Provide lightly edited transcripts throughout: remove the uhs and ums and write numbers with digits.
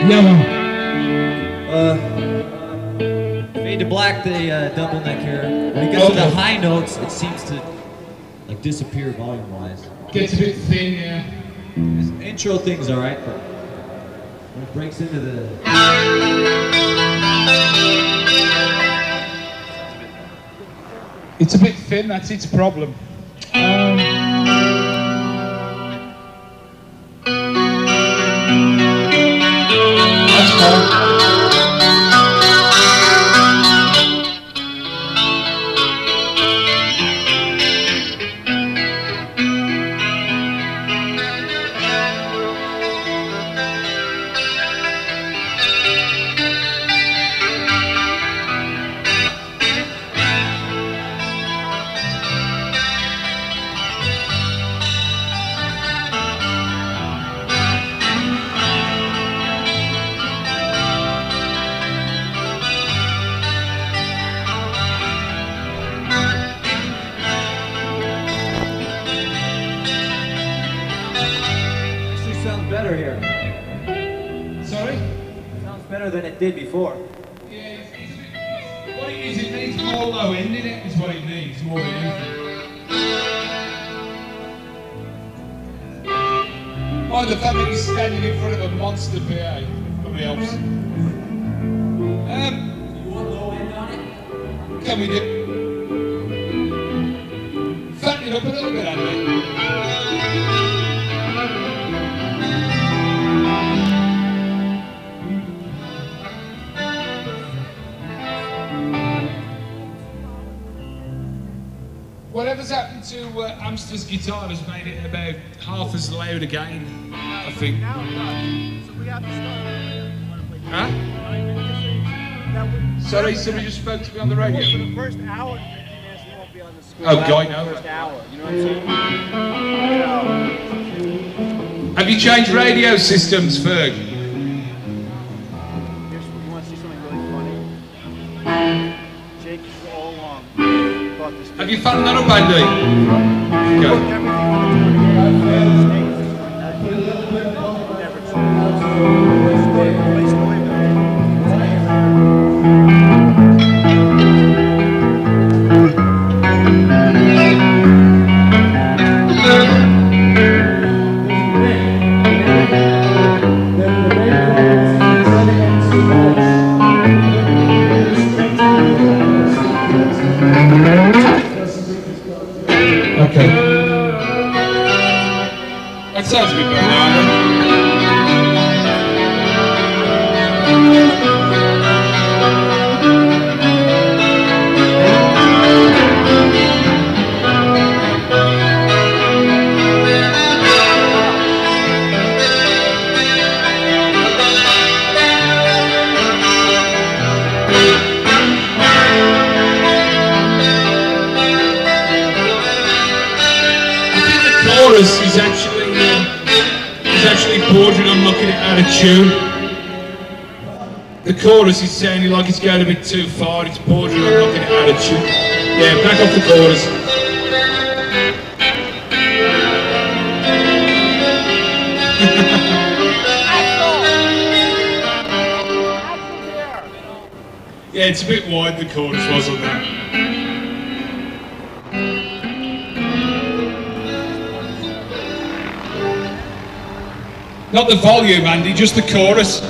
Yellow. Fade to black, the double neck here. When it gets to the high notes, it seems to like disappear volume-wise. Gets a bit thin, yeah. This intro thing's alright, but when it breaks into the... It's a bit thin, that's its problem. That's fine. Sounds better here. Sorry? Sounds better than it did before. Yeah, what it is, it needs more low end in it, is what it needs, more than anything. Oh, the fact that he's standing in front of a monster PA probably helps. You want low end on it? Can we do? Fatten it up a little bit, Andy. Whatever's happened to Amster's guitar has made it about half as loud again, I think. Now it does. So we have to start. Huh? Sorry, somebody just spoke to me on the radio. For the first hour, you won't be on the screen. Oh, God, no. The first hour, you know what I'm saying? Have you changed radio systems, Ferg? You want to see something really funny? Jake all along thought this. Have you found that up, Andy? Go. Okay. That sounds a bit better. Is actually bordering on knocking it out of tune. The chorus is sounding like it's going a bit too far. It's bordering on knocking it out of tune. Yeah, back off the chorus. Yeah, it's a bit wide, the chorus was on that. Not the volume, Andy, just the chorus.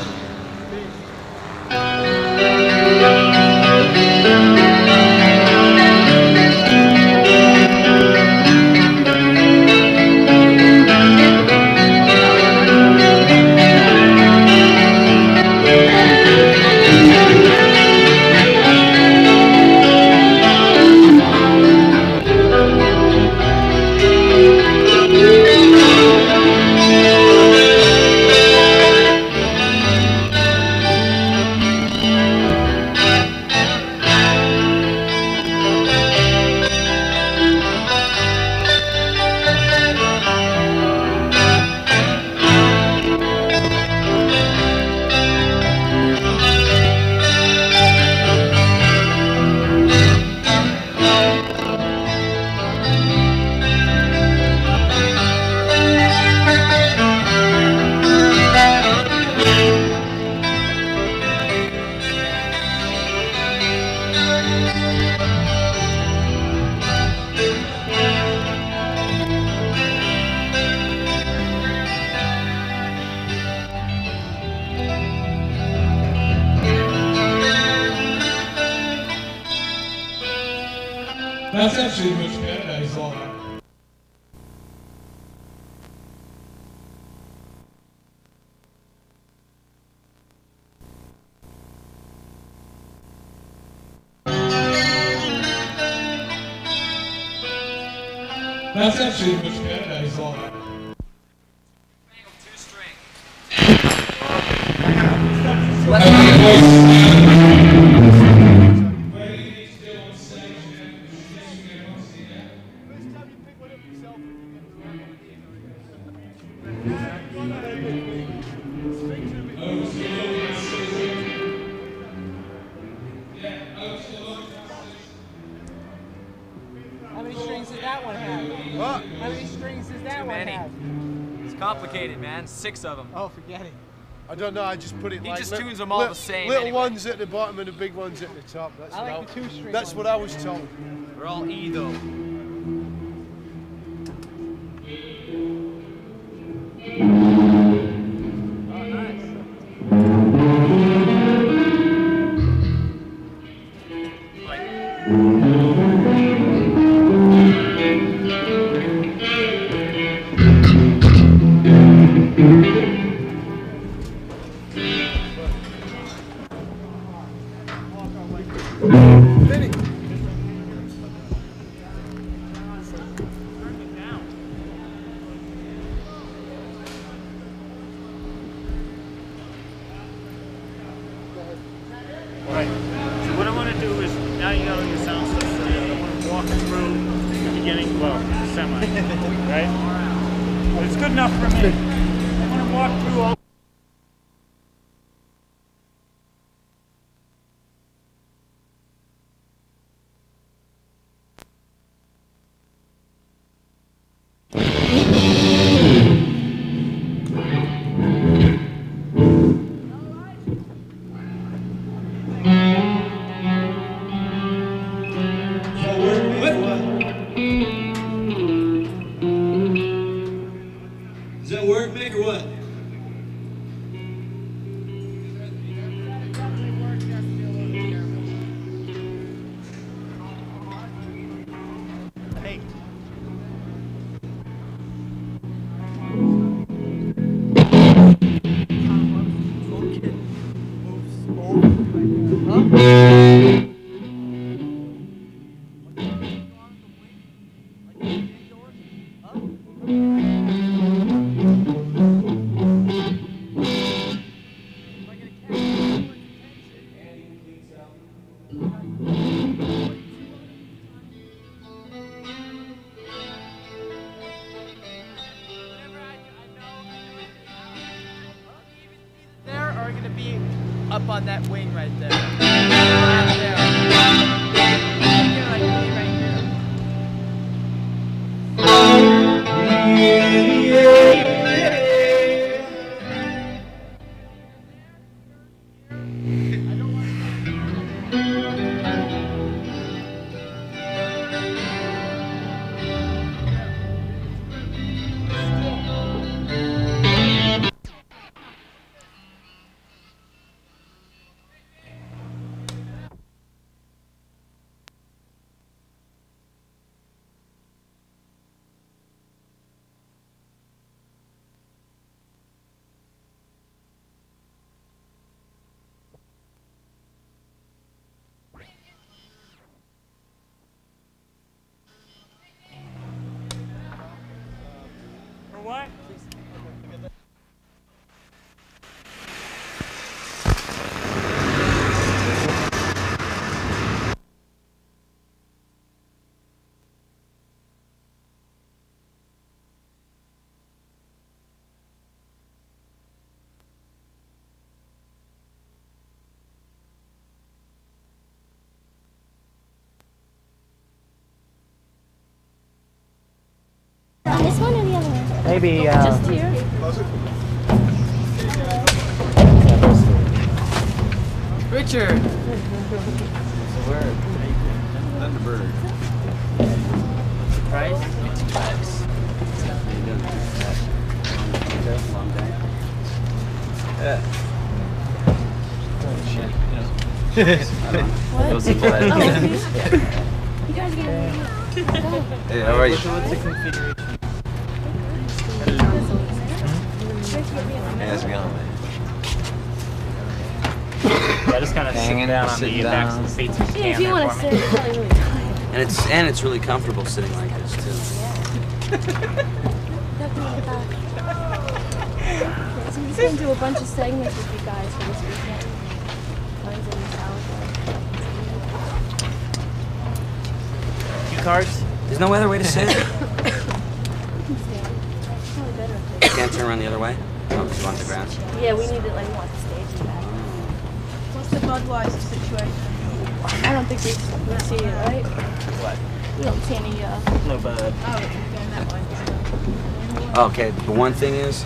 That's actually much better. It's like that. That's actually much better. It's like that. How many strings does that one have? What? How many strings does that one have? It's complicated, man. 6 of them. Oh, forget it. I don't know, I just put it He like... just tunes them all the same Little anyway. ones at the bottom and the big ones at the top. That's I what like the 2-string That's ones. what I was told. They're all E, though. Oh, nice. Right. So what I want to do is, now you got all your sound stuff set up, I want to walk through the beginning, well, semi, right? But it's good enough for me. I want to walk through all Does that work, Mick, or what? Hey. There are going to be up on that wing right there. Right there. They're like me right here. For what? This one or the other one? Maybe, Just here? Richard! Thunderbird. Price? What? Those people that Oh, you guys are getting Hey, how are you? What's the configuration? Hey, how's it going, man? Yeah, just kind of sit down on the backs of the seats if you Yeah, if can you there want to for sit, me. it's probably really tired. And it's really comfortable sitting like this too. Definitely in the back. Yeah, so he's going to do a bunch of segments with you guys for this weekend. Guns and Metallica. Cue cards? There's no other way to sit. You can stand. It's probably better up there. Can't turn around the other way. Oh, it's on the ground. Yeah, we need it like more stage back. What's the Budweiser situation? I don't think we see it, right? What? We don't see any, No, bud. Oh, it's going that way. Okay, the one thing is,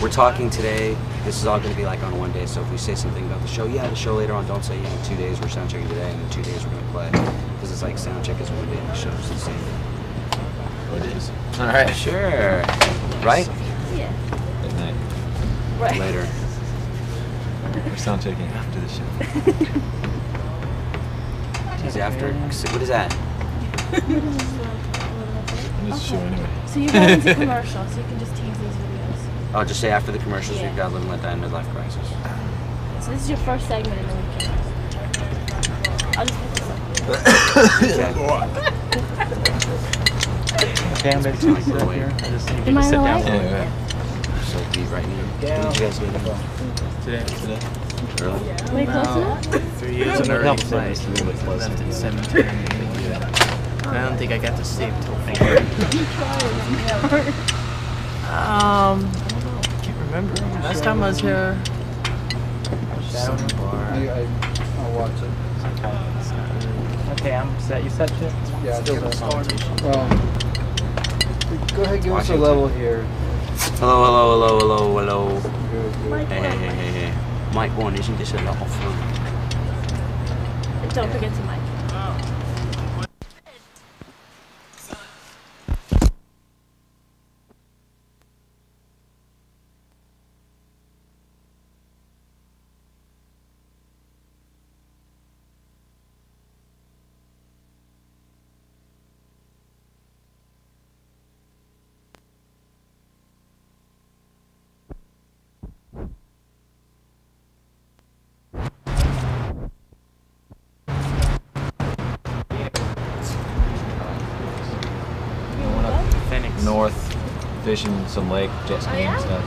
we're talking today. This is all going to be like on one day. So if we say something about the show, yeah, the show later on. Don't say in 2 days. We're sound checking today, and in 2 days we're going to play. Because it's like sound check is one day, and the show is the same day. Oh, it is. All right, sure. Right? yeah. At night. Right. Later. We're sound checking after the show. He's after. What is that? I'm just a show anyway. So you go into commercial, so you can just tease these videos. I'll just say after the commercials, Yeah. we've got Live and Let Die and Midlife Crisis. So this is your first segment in the weekend. I'll just put this up. Okay, I'm basically Like, sit wait. here. I just need Am you I to sit in the down way? for a Yeah, bit. So be right now. Yeah. When did you guys leave? Today. Early? Way close enough? 3 years an early flight. Left at 17. I don't think I got to sleep till 4. I can't remember. Last time I was here, Shadow in the bar. I'll watch it. Okay, I'm set. You set shit? Yeah, Still it's no politician. Well, go ahead, give us a Washington. level here. Hello, hello, hello, hello, hello. Good, good. Hey. Mike 1, isn't this a lot of fun? And don't forget to mic. Phoenix. North, fishing some lake, jet skiing and stuff.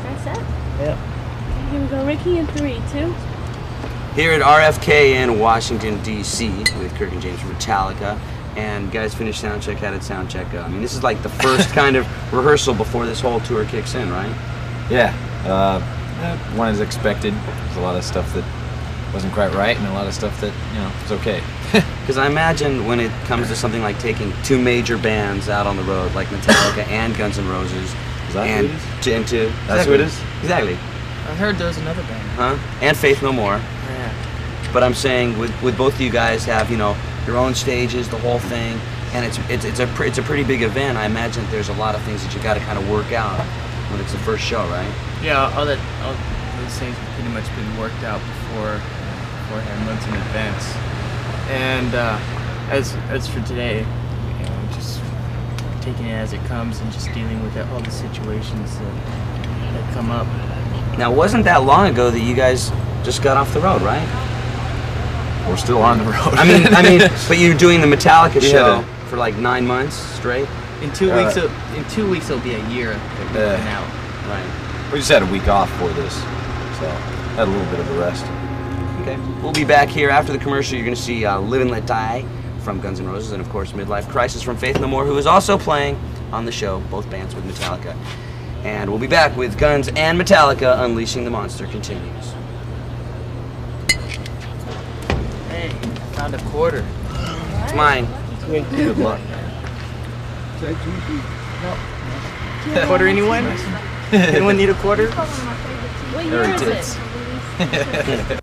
That's it? Yep. Okay, here we go. Ricky in 3, 2. Here at RFK in Washington, D.C. with Kirk and James from Metallica. And guys finished soundcheck, had it soundcheck. I mean, this is like the first kind of rehearsal before this whole tour kicks in, right? Yeah, one as expected. There's a lot of stuff that wasn't quite right, and a lot of stuff that, you know, was okay. Because I imagine when it comes to something like taking 2 major bands out on the road, like Metallica and Guns N' Roses, Is that and who it is? into That's who it is? Exactly, I heard there was another band. huh? And Faith No More. Yeah. But I'm saying with both of you guys have, you know, your own stages, the whole thing, and it's a pretty big event. I imagine there's a lot of things that you got to kind of work out when it's the first show, right? Yeah, all those things have pretty much been worked out beforehand, months in advance. And as for today, you know, just taking it as it comes and just dealing with all the situations that come up. Now, wasn't that long ago that you guys just got off the road, right? We're still on the road. I mean, but you're doing the Metallica We show had for like 9 months straight, In 2 weeks, it'll be a year that we've been out. right? We just had a week off for this, so had a little bit of a rest. Okay. We'll be back here after the commercial. You're going to see Live and Let Die from Guns N' Roses, and of course Midlife Crisis from Faith No More, who is also playing on the show, both bands with Metallica. And we'll be back with Guns and Metallica. Unleashing the Monster continues. Hey, found a quarter. It's mine. Good luck. Quarter, anyone? Anyone need a quarter? What year Very is tits. it?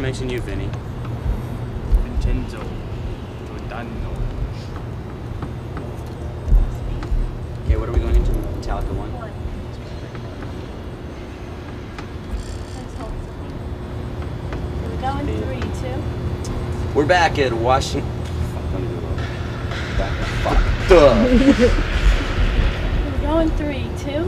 nice and you, Vinny. Vincenzo. Giordano. Okay, what are we going into? Metallica 1? We're going 3, 2. We're back at Washington. Let me do it. Back We're going 3, 2.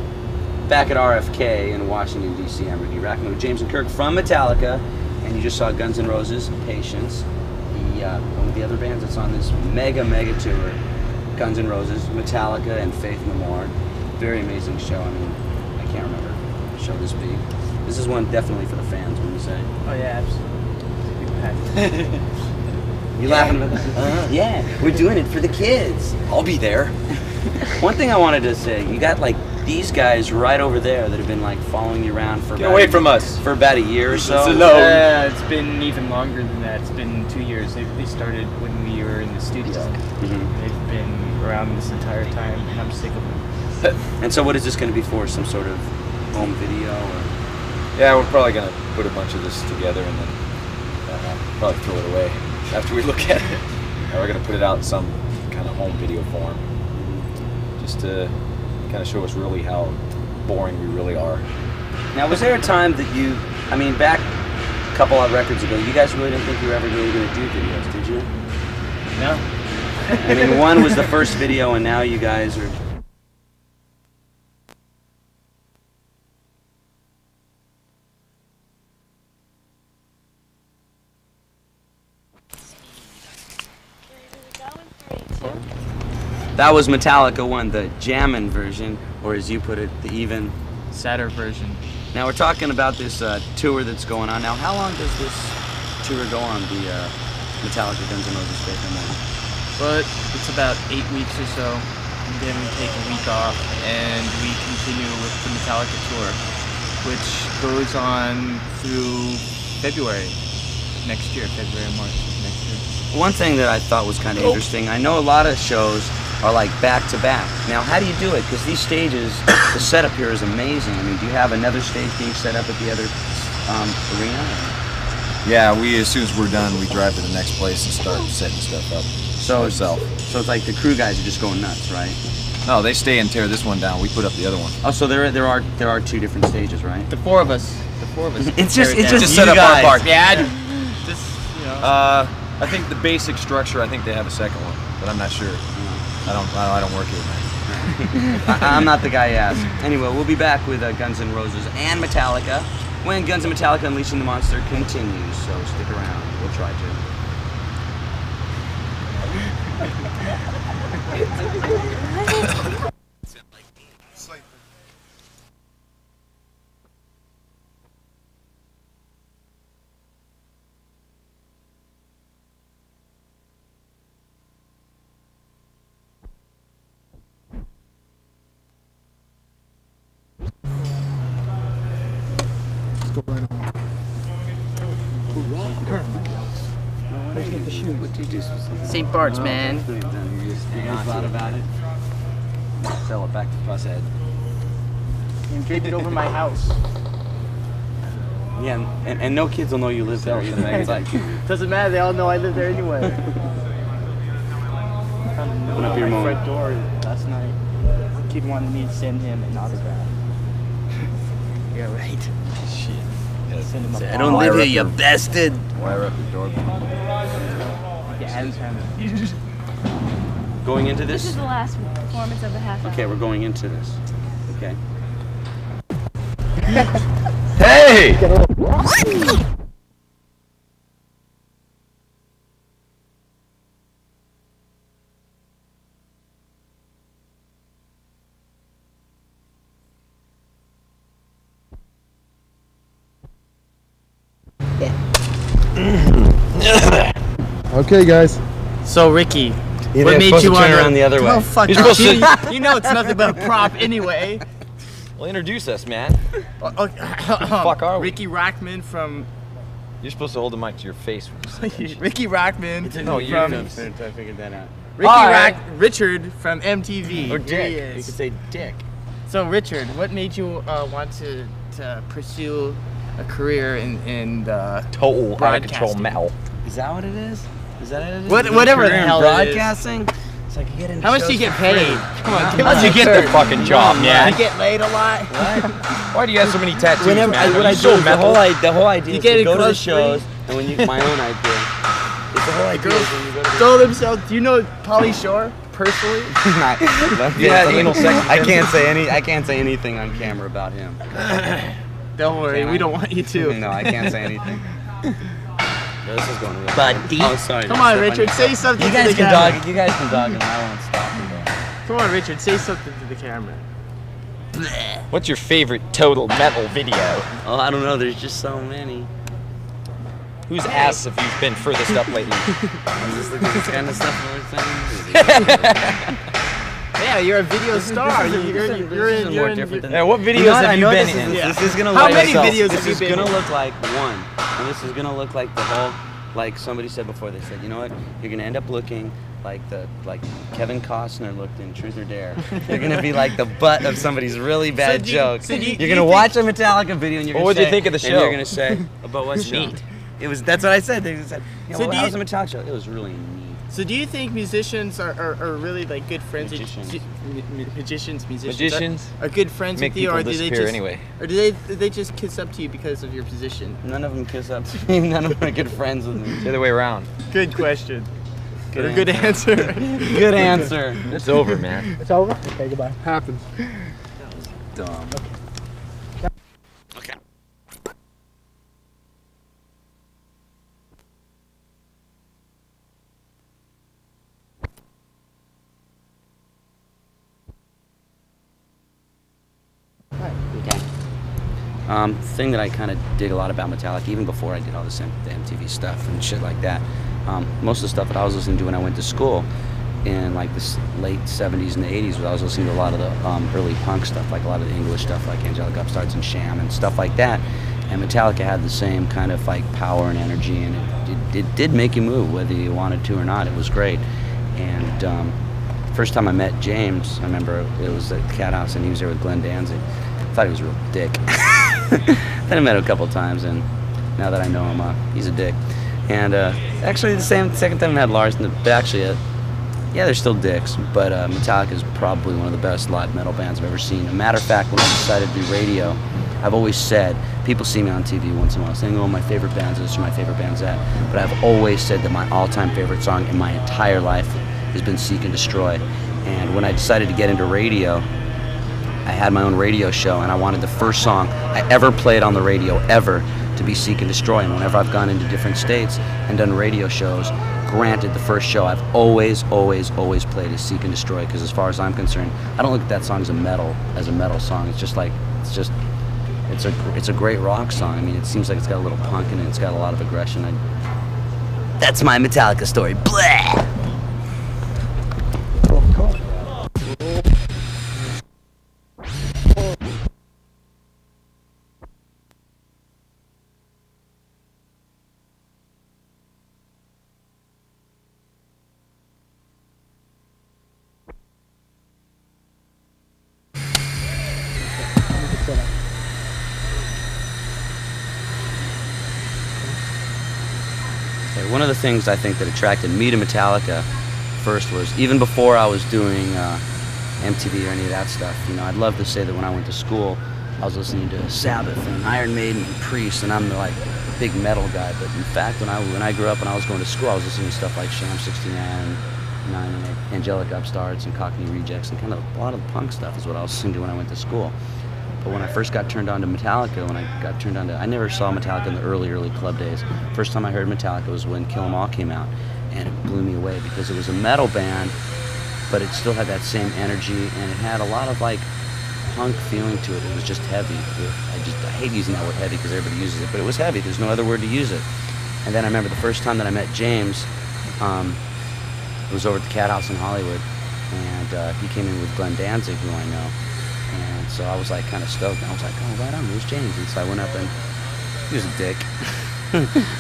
Back at RFK in Washington, D.C. I'm Ricky Rackman with James and Kirk from Metallica, and you just saw Guns N' Roses, Patience, one of the other bands that's on this mega tour. Guns N' Roses, Metallica, and Faith No More. Very amazing show. I mean, I can't remember a show this big. This is one definitely for the fans, wouldn't you say? Oh yeah, absolutely. You laughing about that? Yeah, we're doing it for the kids. I'll be there. One thing I wanted to say, you got like these guys right over there that have been like following you around for Get away from us. For about a year or so. It's been even longer than that. It's been 2 years. They started when we were in the studio. They've been around this entire time, and I'm sick of them. And so what is this going to be for? Some sort of home video? Or? Yeah, we're probably going to put a bunch of this together and then probably throw it away after we look at it. We're going to put it out in some kind of home video form, just to kind of show us really how boring we really are. Now, was there a time that you, I mean, back a couple of records ago, you guys really didn't think you were ever really going to do videos, did you? No. I mean, one was the first video, and now you guys are... That was Metallica 1, the jammin' version, or as you put it, the even sadder version. Now we're talking about this tour that's going on. Now, how long does this tour go on, the Metallica Guns N' Roses Faith No More? But it's about 8 weeks or so, and then we take a week off, and we continue with the Metallica tour, which goes on through February next year, February and March next year. One thing that I thought was kind of interesting, I know a lot of shows are like back to back. Now, how do you do it? Because these stages, the setup here is amazing. I mean, do you have another stage being set up at the other arena? Yeah, as soon as we're done, we drive to the next place and start setting stuff up. So it's like the crew guys are just going nuts, right? No, they stay and tear this one down. We put up the other one. Oh, so there are 2 different stages, right? The four of us. It's just set up our part. Yeah, just you know. I think the basic structure. I think they have a second one, but I'm not sure. I don't work here, man. I'm not the guy you asked. Anyway, we'll be back with Guns N' Roses and Metallica when Guns N' Metallica Unleashing the Monster continues. So stick around. We'll try to. St. Bart's, man. You guys thought about it? Sell it back to Fusshead. And drape it over my house. Yeah, and no kids will know you live there either. It's like, doesn't matter, they all know I live there anyway. open up your my moment. front door last night. Kid wanted me to send him an autograph. Yeah, right. Shit. Send him a I don't live here, you bastard. Wire up the door. Going into This this? is the last performance of the half hour. Okay, we're going into this. Okay. Hey! Okay, guys. So, Ricky, What what made you want turn around the other way? Oh, fuck You're you. supposed to- You know it's nothing but a prop anyway. Well, introduce us, man. Fuck are we? Ricky Rackman from... You're supposed to hold the mic to your face when you say Ricky Rackman No, you're from... I figured that out. Richard from MTV. Or There he Dick. You is. could say Dick. So, Richard, what made you want to pursue a career in total out of control broadcasting. metal. Is that what it is? Is that what it is? Whatever the Career in hell it is. broadcasting? It's like you get into How much do shows you get for free. paid? Come on, How'd you get the fucking job, man? You get laid a lot. Why do you have so many tattoos, Whenever man? what Are I you do so is metal? the whole idea You is get to it go to the close shows, and when you my own idea. It's the whole idea is when you go to the Throw themselves. Do you know Pauly Shore personally? I can't say anything on camera about him. Don't worry, Can I? we don't want you to. No, I can't say anything. Yeah, this is going real Buddy. Oh, sorry. Come on, Richard, say something You to guys the can camera. dog it. You guys can dog it. I won't stop you. Come on, Richard, say something to the camera. What's your favorite total metal video? Oh, I don't know. There's just so many. Whose ass have you been furthest up lately? I'm just looking at this kind of stuff we're saying. Yeah, you're a video star. You're in. Yeah, what videos have you been in? This is gonna How look many like, videos This have you is been gonna in? look like one, and this is gonna look like the whole. Like somebody said before, they said, you know what? You're gonna end up looking like Kevin Costner looked in Truth or Dare. You're gonna be like the butt of somebody's really bad joke. You're gonna watch a Metallica video and you're gonna What would say, you think of the and show? you're gonna say about what show? Neat. It was. That's what I said. They said, you know, So well, do how you- was a Metallica show? It was really neat. So do you think musicians are really like good friends? Magicians. Musicians are good friends Make with you, or people do they disappear just anyway. or do they just kiss up to you because of your position? None of them kiss up to me. None of them are good friends with me. The other way around. Good question. Good Good answer. Good answer. It's over, man. It's over? Okay, goodbye. Happens. Dumb. Okay. Thing that I kind of dig a lot about Metallica, even before I did all this the MTV stuff and shit like that. Most of the stuff that I was listening to when I went to school in like the late 70s and the 80s, I was listening to a lot of the early punk stuff, like a lot of the English stuff, like Angelic Upstarts and Sham and stuff like that. And Metallica had the same kind of like power and energy, and it did make you move, whether you wanted to or not. It was great. And first time I met James, I remember it was at the Cat House, and he was there with Glenn Danzig. I thought he was a real dick. Then I met him a couple times, and now that I know him, he's a dick. And actually, the second time I met Lars, but actually, yeah, they're still dicks, but Metallica is probably one of the best live metal bands I've ever seen. A matter of fact, when I decided to do radio, I've always said, people see me on TV once in a while saying, oh, my favorite band's this or my favorite band's that, but I've always said that my all-time favorite song in my entire life has been Seek and Destroy. And when I decided to get into radio, I had my own radio show, and I wanted the first song I ever played on the radio ever to be Seek and Destroy. And whenever I've gone into different states and done radio shows, granted, the first show I've always played is Seek and Destroy, because as far as I'm concerned, I don't look at that song as a metal song. It's just like, it's a great rock song. I mean, it seems like it's got a little punk in it. It's got a lot of aggression. That's my Metallica story. Blah! One of the things I think that attracted me to Metallica first was, even before I was doing MTV or any of that stuff, you know, I'd love to say that when I went to school, I was listening to Sabbath and Iron Maiden and Priest, and I'm like a big metal guy. But in fact, when I grew up and I was going to school, I was listening to stuff like Sham 69, and Angelic Upstarts and Cockney Rejects, and kind of a lot of the punk stuff is what I was listening to when I went to school. But when I first got turned on to Metallica, I never saw Metallica in the early club days. First time I heard Metallica was when Kill 'Em All came out, and it blew me away because it was a metal band, but it still had that same energy, and it had a lot of like punk feeling to it. It was just heavy. I hate using that word heavy because everybody uses it, but it was heavy. There's no other word to use it. And then I remember the first time that I met James, it was over at the Cat House in Hollywood, and he came in with Glenn Danzig, who I know. And so I was like kind of stoked. I was like, oh, right on, who's James? And so I went up, and he was a dick.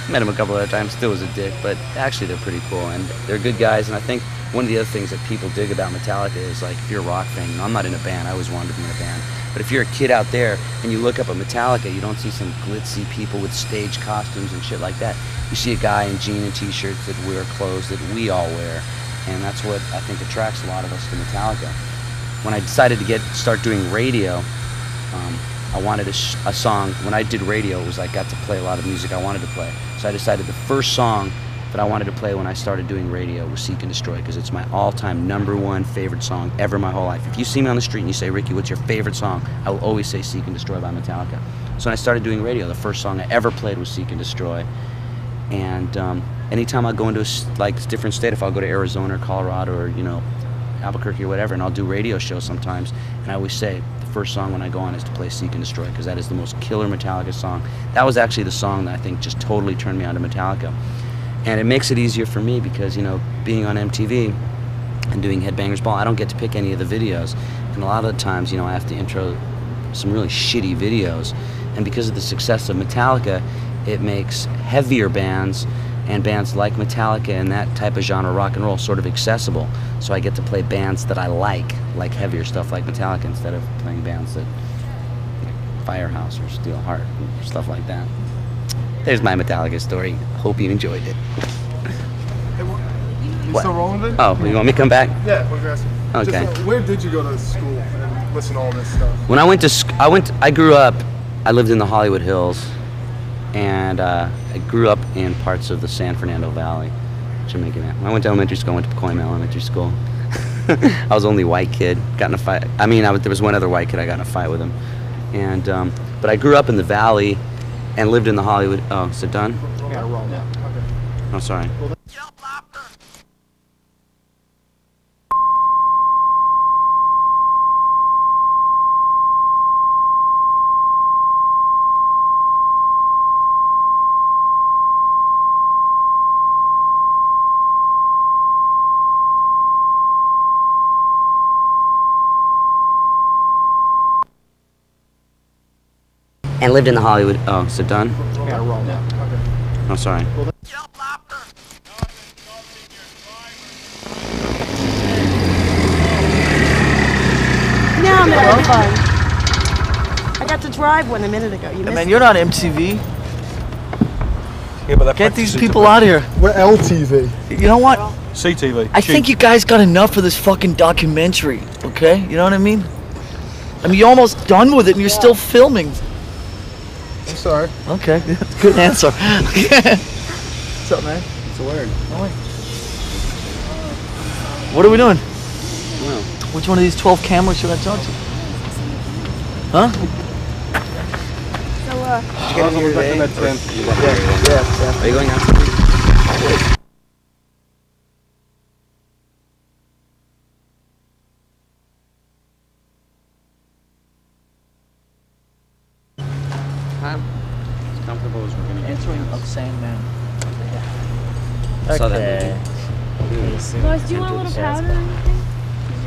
Met him a couple other times, still was a dick, but actually they're pretty cool, and they're good guys. And I think one of the other things that people dig about Metallica is, like, if you're a rock fan, you know, I'm not in a band, I always wanted to be in a band, But if you're a kid out there and you look up at Metallica, you don't see some glitzy people with stage costumes and shit like that. You see a guy in jean and t-shirts that wear clothes that we all wear, and that's what I think attracts a lot of us to Metallica. When I decided to start doing radio, I wanted a song. When I did radio, it was I got to play a lot of music I wanted to play. So I decided the first song that I wanted to play when I started doing radio was Seek and Destroy, because it's my all-time #1 favorite song ever my whole life. If you see me on the street and you say, Ricky, what's your favorite song? I will always say Seek and Destroy by Metallica. So when I started doing radio, the first song I ever played was Seek and Destroy. And anytime I go into a different state, if I'll go to Arizona or Colorado or, you know, Albuquerque or whatever, and I'll do radio shows sometimes, and I always say the first song when I go on is to play Seek and Destroy, because that is the most killer Metallica song. That was actually the song that I think just totally turned me on to Metallica. And it makes it easier for me because, you know, being on MTV and doing Headbangers Ball, I don't get to pick any of the videos. And a lot of the times, you know, I have to intro some really shitty videos. And because of the success of Metallica, it makes heavier bands and bands like Metallica and that type of genre, rock and roll, sort of accessible. So I get to play bands that I like heavier stuff like Metallica, instead of playing bands that, like Firehouse or Steel Heart or stuff like that. There's my Metallica story. Hope you enjoyed it. Hey, you What? still rolling it? Oh, you want me to come back? Yeah, we're asking. Okay. Just, where did you go to school and listen to all this stuff? When I went to, I grew up, I lived in the Hollywood Hills, and I grew up in parts of the San Fernando Valley, Jamaican. When I went to elementary school, I went to Pacoima Elementary School. I was the only white kid, got in a fight. I mean, there was one other white kid, I got in a fight with him. And, but I grew up in the valley and lived in the Hollywood, oh, is it done? Yeah, roll now. Okay. Oh, sorry. And lived in the Hollywood, oh, is it done? Yeah, roll now. Okay. Oh, sorry. Now I'm having fun. I got to drive one a minute ago. You missed Man, it. you're not MTV. Get these people out of here. We're LTV. You know what? CTV. I think you guys got enough of this fucking documentary, okay? You know what I mean? I mean, you're almost done with it and you're still filming. I'm sorry. Okay, good answer. What's up, man? It's a word. What are we doing? Well, Which one of these 12 cameras should I talk to? Huh? did you get here today? Yeah. Are you going out? As comfortable as we're gonna get. Answering of Sandman. I saw that movie. Guys, do you want a little powder or anything?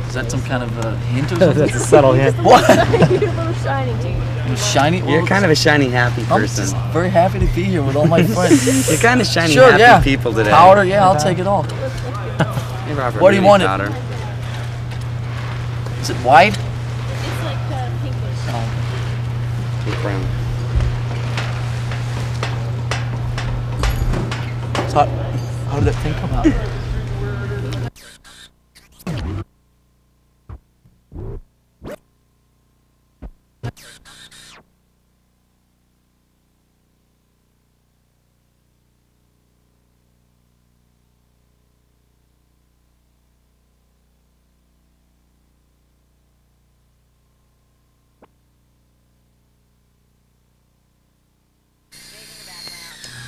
Is that some kind of a hint or something? That's a subtle hint. What? You're a little shiny, dude. Shiny? You're kind of a shiny, happy I'm person. just very happy to be here with all my friends. You're kind of shiny, Sure, happy yeah. people today. Powder, yeah, I'll take it all. Hey, Robert, What do you maybe want it? powder. Is it white? It's like pinkish. Pink brown. So how did that thing come out?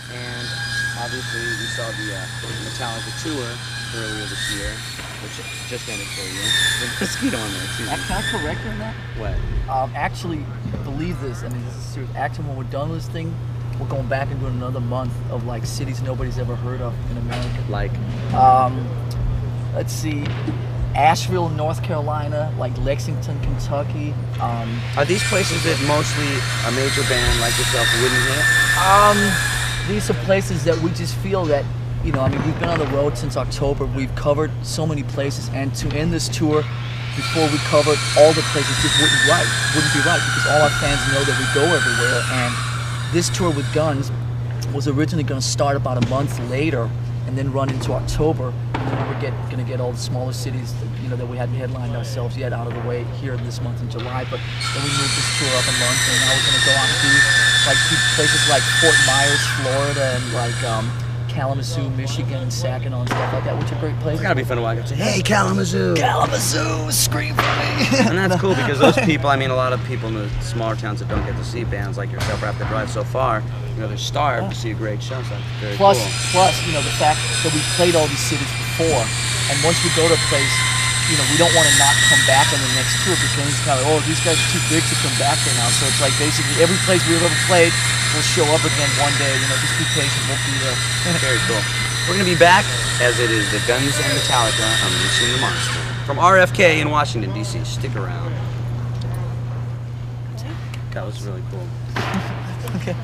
And obviously we saw the Metallica tour earlier this year, which just ended for you. There's a mosquito on there too. Can I correct you on that? What? Actually, believe this. I mean, this is serious. Actually, when we're done with this thing, we're going back and doing another month of like cities nobody's ever heard of in America. Like? Let's see. Asheville, North Carolina, like Lexington, Kentucky. Are these places that mostly a major band like yourself wouldn't hit? These are places that we just feel that, you know, I mean, we've been on the road since October. We've covered so many places, and to end this tour before we covered all the places just wouldn't be right because all our fans know that we go everywhere. And this tour with Guns was originally going to start about a month later and then run into October. And then we're going to get all the smaller cities that we hadn't headlined ourselves yet out of the way here this month in July. But then we moved this tour up a month, and now we're going to go out and do like places like Fort Myers, Florida, and like Kalamazoo, Michigan, and Saginaw and stuff like that, which are great places. It's gotta be fun to walk up and say, "Hey, Kalamazoo! Kalamazoo, scream for me!" And that's cool because those people, I mean, a lot of people in the smaller towns that don't get to see bands like yourself or have to drive so far, they're starved to see a great show. So that's very plus, cool. the fact that we played all these cities before, and once we go to a place, we don't want to not come back on the next tour because it's kind of like, oh, these guys are too big to come back there now. So it's like basically every place we've ever played will show up again one day. Just be patient, we'll be there. Very cool. We're going to be back as it is the Guns and Metallica Unleashing the Monster from RFK in Washington, D.C. Stick around. That was really cool. Okay.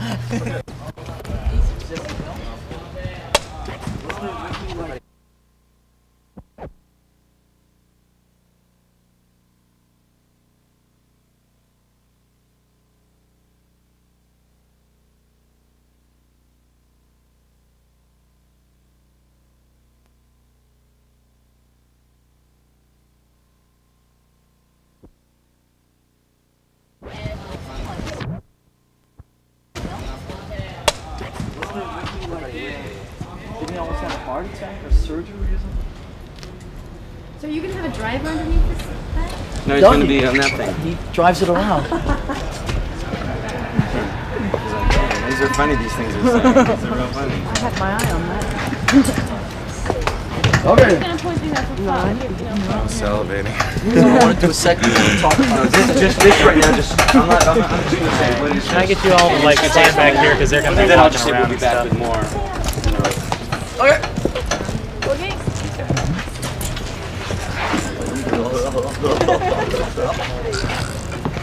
Didn't he almost have a heart attack or surgery or something? So are you gonna have a driver underneath this thing? No, he's going to be on that thing. He drives it around. These are funny, these things are saying. These are real funny. I had my eye on that. Okay. I'm pointing that for fun. I'm salivating. I want to do a second and talk about Just right now, I'm just going to say, what is Can I get you all to stand back here because they're going to be then I'll walking just say around we'll be and back stuff. with more. Okay. Okay.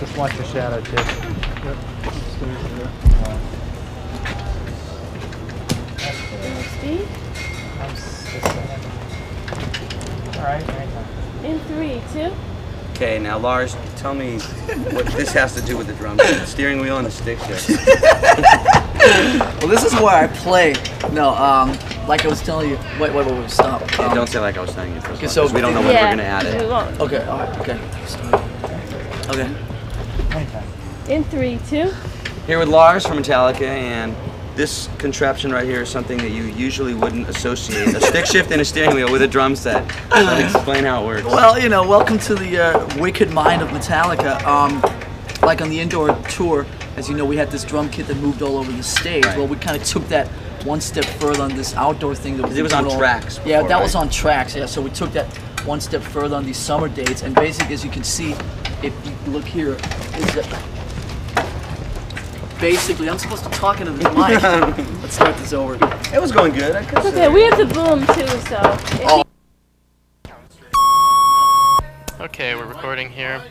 Just watch your shadow, too. Yep. Steve? Alright, In 3, 2. Okay, now Lars, tell me what this has to do with the drums. The steering wheel and the stick shift. Well, this is where I play. No, like I was telling you. Wait, stop. Yeah, don't say like I was telling you first. Okay, So so we don't know when we're gonna add it. Okay, all right, okay. Okay. In 3, 2. Here with Lars from Metallica, and this contraption right here is something that you usually wouldn't associate a stick shift and a steering wheel with a drum set. So explain how it works. Well, welcome to the wicked mind of Metallica. Like on the indoor tour, as you know, we had this drum kit that moved all over the stage. Right. Well, we kind of took that one step further on this outdoor thing. That It was on tracks Yeah, before, that was right? on tracks. Yeah, so we took that one step further on these summer dates, and basically, as you can see, if you look here, is that basically I'm supposed to talk into this mic. Let's start this over. It was going good. It's okay, we have the boom too, so. Okay, we're recording here.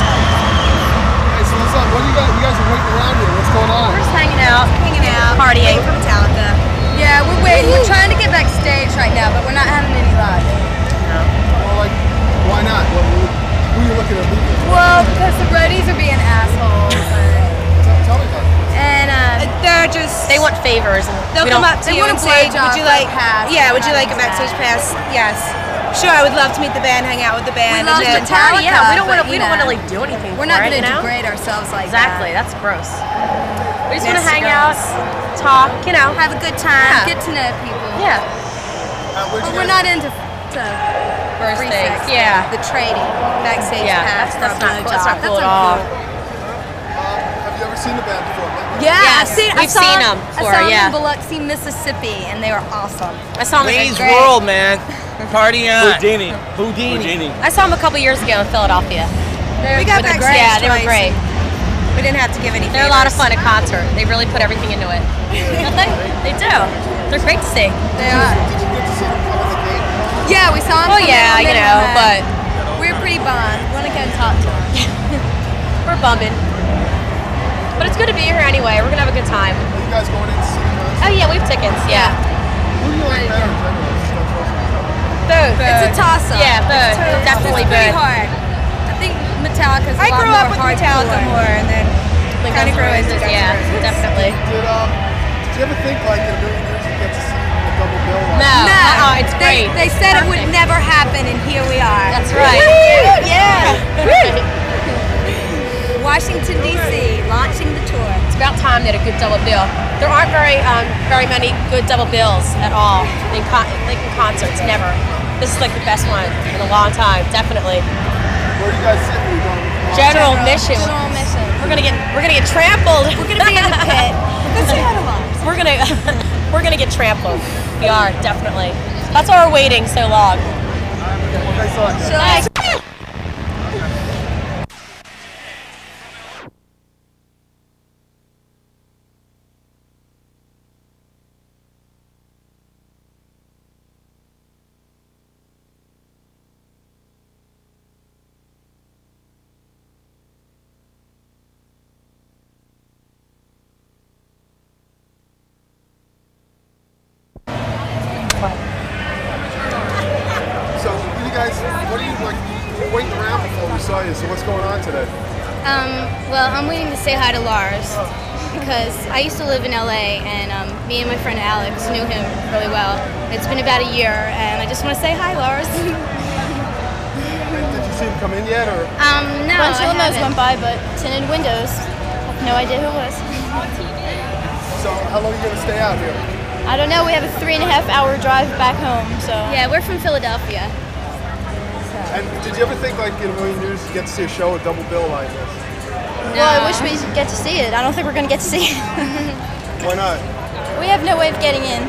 Hey, so what's up? What do you guys are waiting around here? What's going on? We're just hanging out, partying from Metallica. Yeah, we're waiting. We're trying to get backstage right now, but we're not having any luck. Well, why not? Who are you looking at leaving? Well, because the roadies are being assholes. Tell me about it. And they're just. They want favors. And They'll come up to you and say, "Would you like? Would you like a backstage pass?" Yes. Sure, I would love to meet the band, hang out with the band. We love and to party. Yeah, we don't want to. but, We don't want to like do anything. We're not going to degrade ourselves like exactly. that. That's gross. We just want to Nasty hang out, girls. talk. Have a good time, Yeah. get to know people. Yeah. But we're not into First free things, sex, yeah. the trading, backstage Yeah, pass. that's for a not cool. That's blowjob. not cool at all. Have you ever seen the band before? Yeah, Yes, we've seen them before, I saw yeah. them in Biloxi, Mississippi, and they were awesome. I saw them. Wayne's great. World, man. Party on. Houdini. I saw them a couple years ago in Philadelphia. We got With the- backstage Yeah, they were twice. great. We didn't have to give any They're a lot of favors. fun at concert. They really put everything into it. Don't they? They do. They're great to see. They are. Did you get to see them come in the gate? Yeah, we saw them. Well, come yeah, in, you they know, were but mad. We were pretty bummed. We want to go and talk to them. we're bumming. But it's good to be here anyway. We're gonna have a good time. you guys going in to see Guns? Oh yeah, we have tickets. Yeah. Who do you like better in general? Both. It's a toss-up. Yeah, both. Definitely It's pretty both. hard. I think Metallica's I a lot grew more up with hardcore. Metallica more, and then kind of grew into Guns N' Yeah, Roses. definitely. Did you ever think like in a million years you get to see a double bill? No. It's great. They said it would never happen, and here we are. That's right. Yeah. Washington, D.C., launching the tour. It's about time they had a good double bill. There aren't very many good double bills at all in concerts. Never. This is like the best one in a long time. Definitely. Where do you guys sit? Where you going? General Mission. General Mission. We're gonna get trampled. We're gonna be in the pit. Let's say hi to Lars. We're gonna get trampled. We are definitely. That's why we're waiting so long. Thanks. What are you like? You're waiting around before we saw you. So what's going on today? Well, I'm waiting to say hi to Lars because I used to live in LA and me and my friend Alex knew him really well. It's been about a year and I just want to say hi, Lars. Did you see him come in yet, or? No, A bunch of I limos haven't. went by, but tinted windows. Have no idea who it was. So how long are you gonna stay out here? I don't know. We have a 3.5-hour drive back home, so. Yeah, we're from Philadelphia. And did you ever think, like, in a million years, you get to see a show with double bill like this? Well, I wish we get to see it. I don't think we're going to get to see it. Why not? We have no way of getting in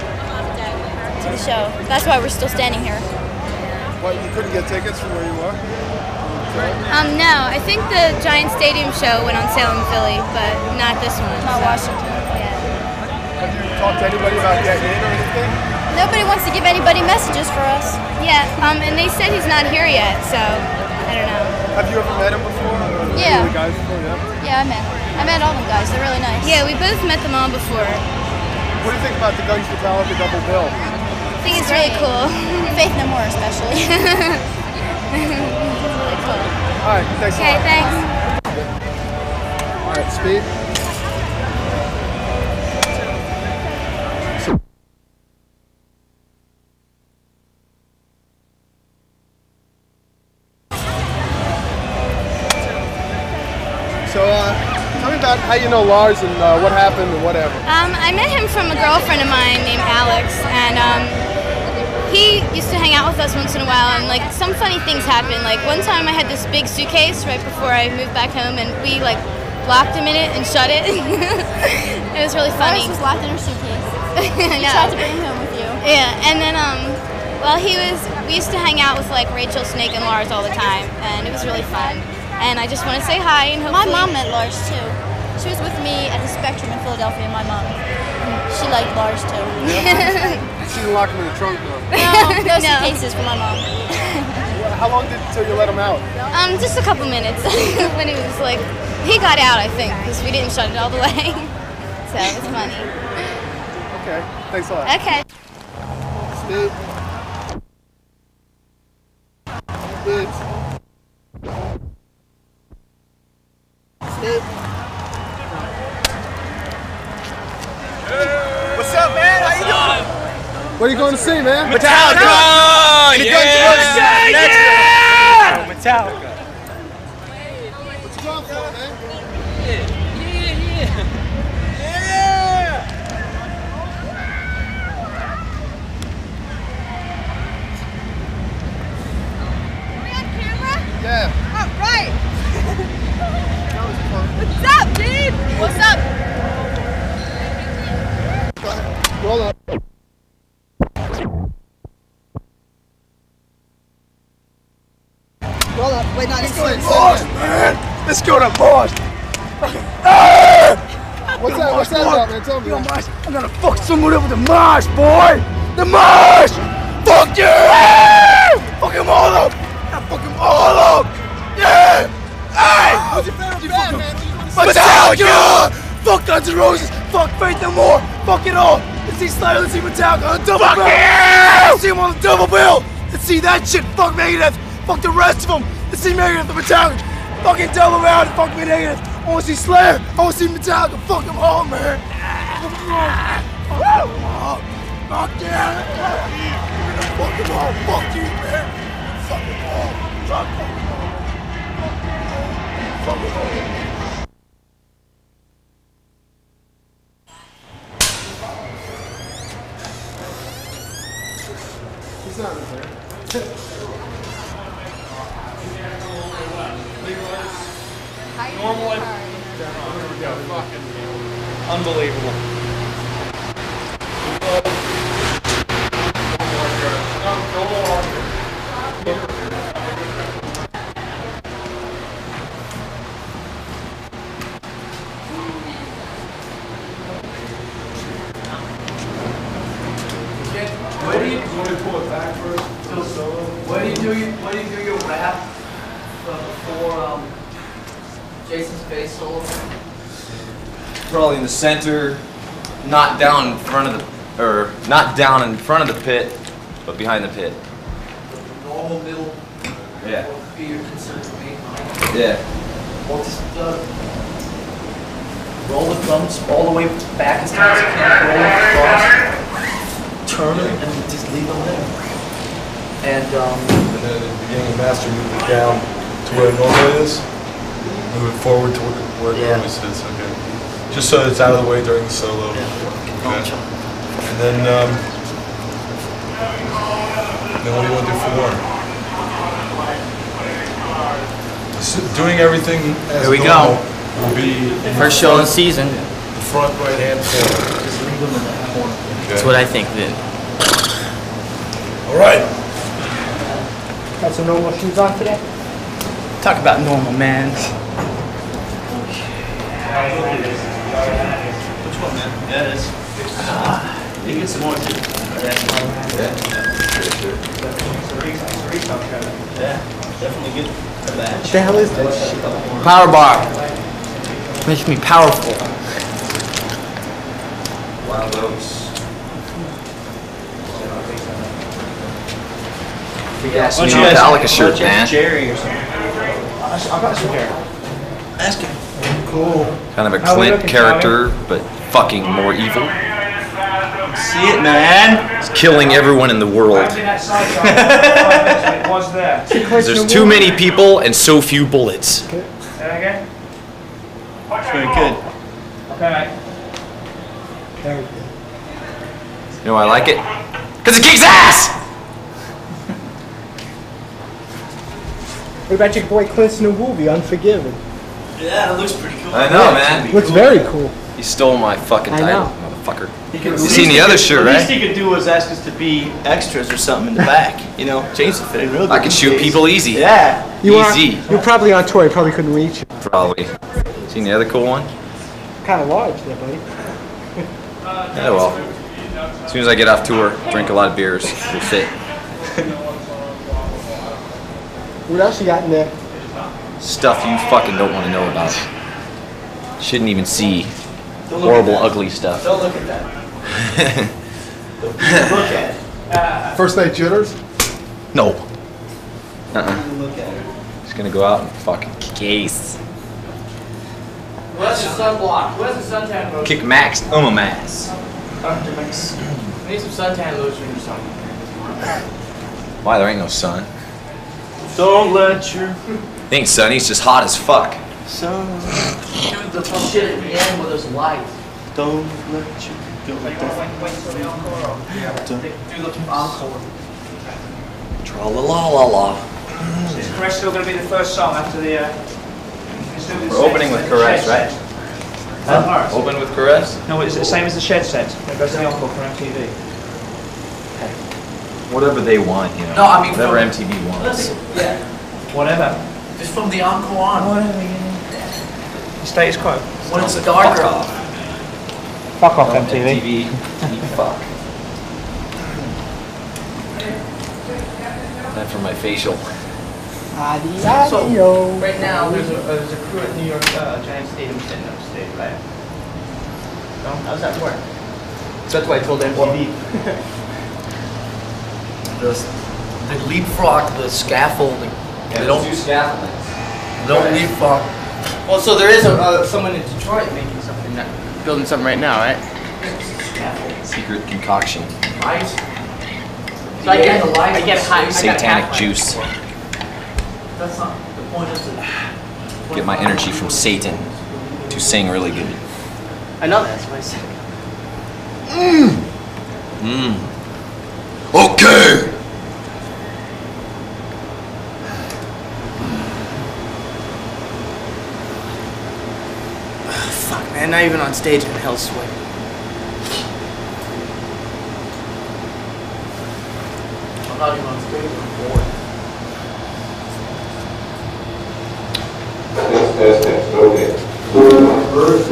to the show. That's why we're still standing here. What, you couldn't get tickets from where you were? No, I think the Giant Stadium show went on sale in Philly, but not this one. Not Washington. Yeah. Have you talked to anybody about getting in or anything? Nobody wants to give anybody messages for us. Yeah, and they said he's not here yet, so I don't know. Have you ever met him before? Or Yeah. any of the guys before, yeah? Yeah, I met all them guys. They're really nice. Yeah, we both met them all before. What do you think about the Guns Metallica double bill? I think it's really cool. Faith No More, especially. It's really cool. All right, thanks a Okay, lot. thanks. All right, Speed. So, tell me about how you know Lars and what happened and whatever. I met him from a girlfriend of mine named Alex, and he used to hang out with us once in a while, and like some funny things happened. Like one time I had this big suitcase right before I moved back home, and we like locked him in it and shut it. It was really funny. Lars was locked in her suitcase. I You know. tried to bring him home with you. Yeah, and then well, we used to hang out with like Rachel, Snake, and Lars all the time, and it was really fun. And I just want to say hi and hopefully. My mom met Lars too. She was with me at the Spectrum in Philadelphia, my mom. She liked Lars too. She didn't lock him in the trunk, though. No suitcases for my mom. How long did it till you let him out? Just a couple minutes when it was like he got out, I think, because we didn't shut it all the way. So it's funny. Okay, thanks a lot. Okay. Steve. Steve. Steve. What's up, man? How you doing? What are you going to see, man? Metallica! And the Yeah! Guns N' Roses next year. Metallica. What you going for, man? Yeah. All right. That was fun. What's up, dude? What's up? Roll up. Roll up. Wait, no, let's go go to to Boston, man. Let's go to Boston. What's that about, man? Tell me. Yo, Marsh, I'm gonna fuck someone up with the Marsh, boy. The Marsh. Fuck you. Fuck him all up. I fuck him all up. Yeah. Hey. What's your favorite band, man? Metallica. Fuck Guns N' Roses. Fuck Faith No More. Fuck it all. Let's see Slayer. Let's see Metallica on the double bill. Let's see them on the double bill. Let's see that shit. Fuck Megadeth. Fuck the rest of them. Let's see Megadeth and Metallica. Fucking double round and fuck Megadeth. I wanna see Slayer. I wanna see Metallica. Fuck them all, man. Fuck them all. Fuck yeah. Fuck them all. Fuck you, man. Fuck them all. Fuck them all. Fuck them all. He's not in there. Normal. Unbelievable. Where do you do your rap before Jason's bass solo? Probably in the center, not down in front of the, or not down in front of the pit, but behind the pit. Normal middle. Yeah. Would be your considered main line. Yeah. Well, just roll the drums all the way back as tight as you can. Roll across, turn it, and just leave them there. And then at the beginning of master, move it down to where it normally is. Move it forward to where it normally sits. Okay. Just so it's out of the way during the solo. Okay. And then what do you want to do for more? Doing everything as Here we normal go. will be First show of the season. The front right hand corner. just leave them in that corner. That's what I think then. All right. Got some normal shoes on today? Talk about normal, man. Which one, man? Yeah, it is. You get some more too. Yeah, definitely good for that. What the hell is that shit? Power bar. Makes me powerful. Wild oats. Yes, Why new don't you ask- Metallica shirt, why don't you ask man. Jerry or something. I got some hair. Ask him. Cool. Kind of a How we Clint looking, character, but fucking more evil. See it, man. He's killing everyone in the world. What's that? There's too many people and so few bullets. That again? It's very good. Okay. You know why I like it? Because it kicks ass! What about your boy Clint's new movie, Unforgiven? Yeah, it looks pretty cool. I know, man. Looks very cool. He stole my fucking I title, know. motherfucker. The You seen the other shirt, The least right? he could do was ask us to be extras or something in the back. You know, change the fit real good. I could shoot these days. people easy. Yeah. Easy. You're probably on tour, you probably couldn't reach it. Probably. Seen the other cool one? Kind of large there, buddy. Yeah, well. As soon as I get off tour, drink a lot of beers, it'll fit. What else you got in there? Stuff you fucking don't want to know about. Shouldn't even see. Horrible, ugly stuff. Don't look at that. Look at it. First night jitters? No. Look at it. Just gonna go out and fucking kick ass. Where's the sunblock? Where's the suntan lotion? Kick Max, a mass. I need some suntan lotion or something. Why, there ain't no sun. Don't let your It ain't sunny, it's just hot as fuck. sun. Dude, the shit at the end where there's light. Don't let you go like that. Do the encore. Tra-la-la-la-la. Is Caress still going to be the first song after the... We're opening with Caress, right? Huh? Open with Caress? No, it's the same as the Shed set. It goes to the encore for MTV. Whatever they want, you know. No, I mean whatever from- MTV wants. Yeah. Whatever. Just from the encore on. Status quo. When it's darker. Fuck off. Fuck off, MTV. MTV, fuck. Time for my facial. So, right now, there's a crew at New York Giant Stadium sitting upstate, right? So how's that work? So that's why I told MTV. They leapfrog the scaffolding. Yeah, they don't do scaffoldings. They don't leapfrog. Well, so there is someone in Detroit making something, building something right now, right? Secret concoction. Right. So I get high. Satanic juice. That's not the point. Is Get my energy from Satan to sing really good. I know that's what I said. Okay. Fuck, man, not even on stage in hell sweat. I'm not even on stage. I'm bored.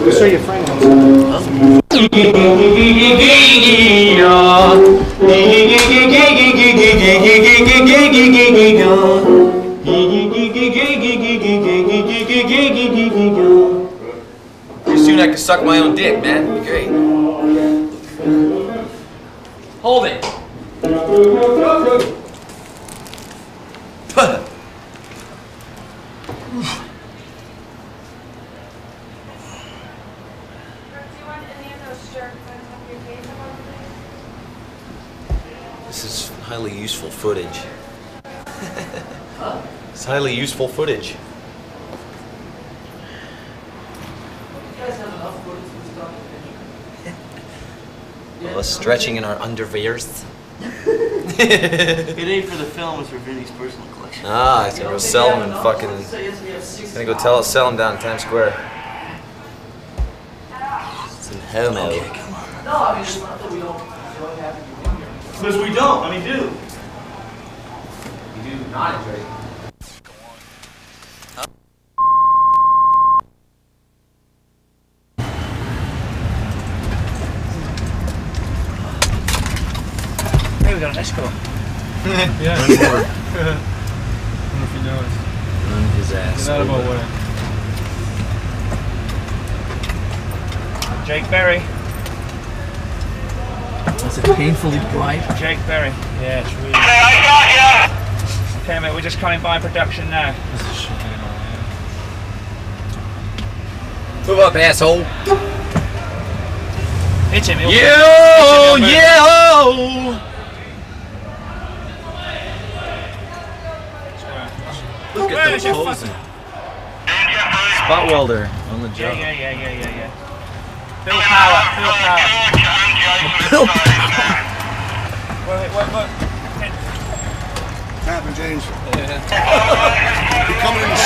Let's show your friend. Pretty soon I can suck my own dick, man. It'd be great. Hold it. This is highly useful footage. It's highly useful footage. You guys have enough footage for stuff. Well, us stretching in our underwears. It ain't for the film, it's for Vinny's personal collection. Ah, he's gonna go sell them and fucking. Gonna go sell them down in Times Square. It's in homo. No, I mean, it's not that we don't have you in here. Because we don't, I mean, do. You do not enjoy it. Hey, we got an escort. Yeah. Run more. I don't know if you noticed. Run his ass. Get out of our way. Jake Berry. Was it painfully bright? Jake Berry. Yeah, it's really. Okay, mate, we're just coming by production now. Move up, asshole. Hit him. Yo! Look at the posing. Spot welder on the job. Yeah. Bill Power. Bill Wait. What's happening, James? You coming in the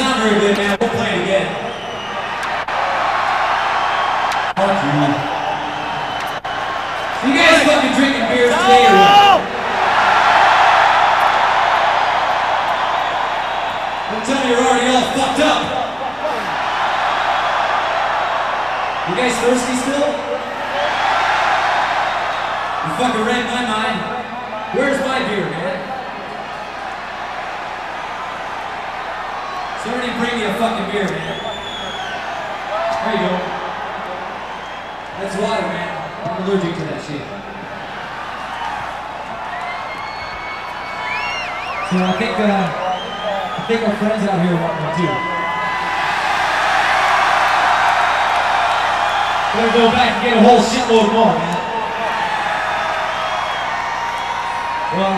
sound very good, man. We'll play it again. Fuck you. So you guys fucking drinking beers today or what? Don't tell me you're already all fucked up. You guys thirsty still? You fucking read my mind. Where's my beer, man? Somebody bring me a fucking beer, man. There you go. That's water, man. I'm allergic to that shit. So I think our friends out here want one too. Better go back and get a whole shitload more, man. Well,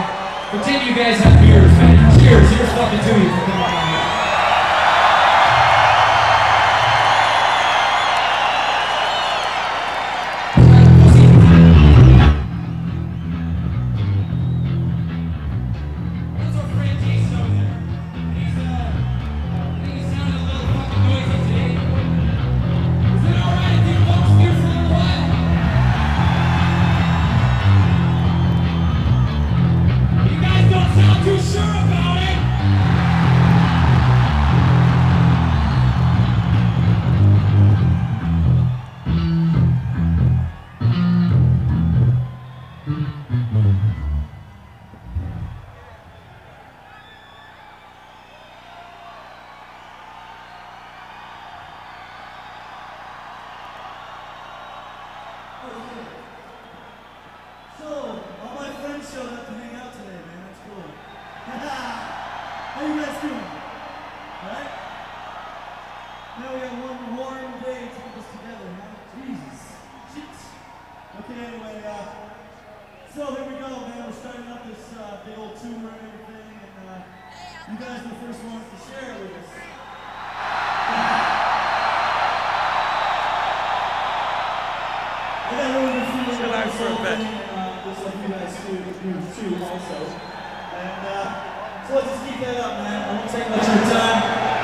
pretend you guys have beers, man. Cheers. Here's fucking to you for coming out here.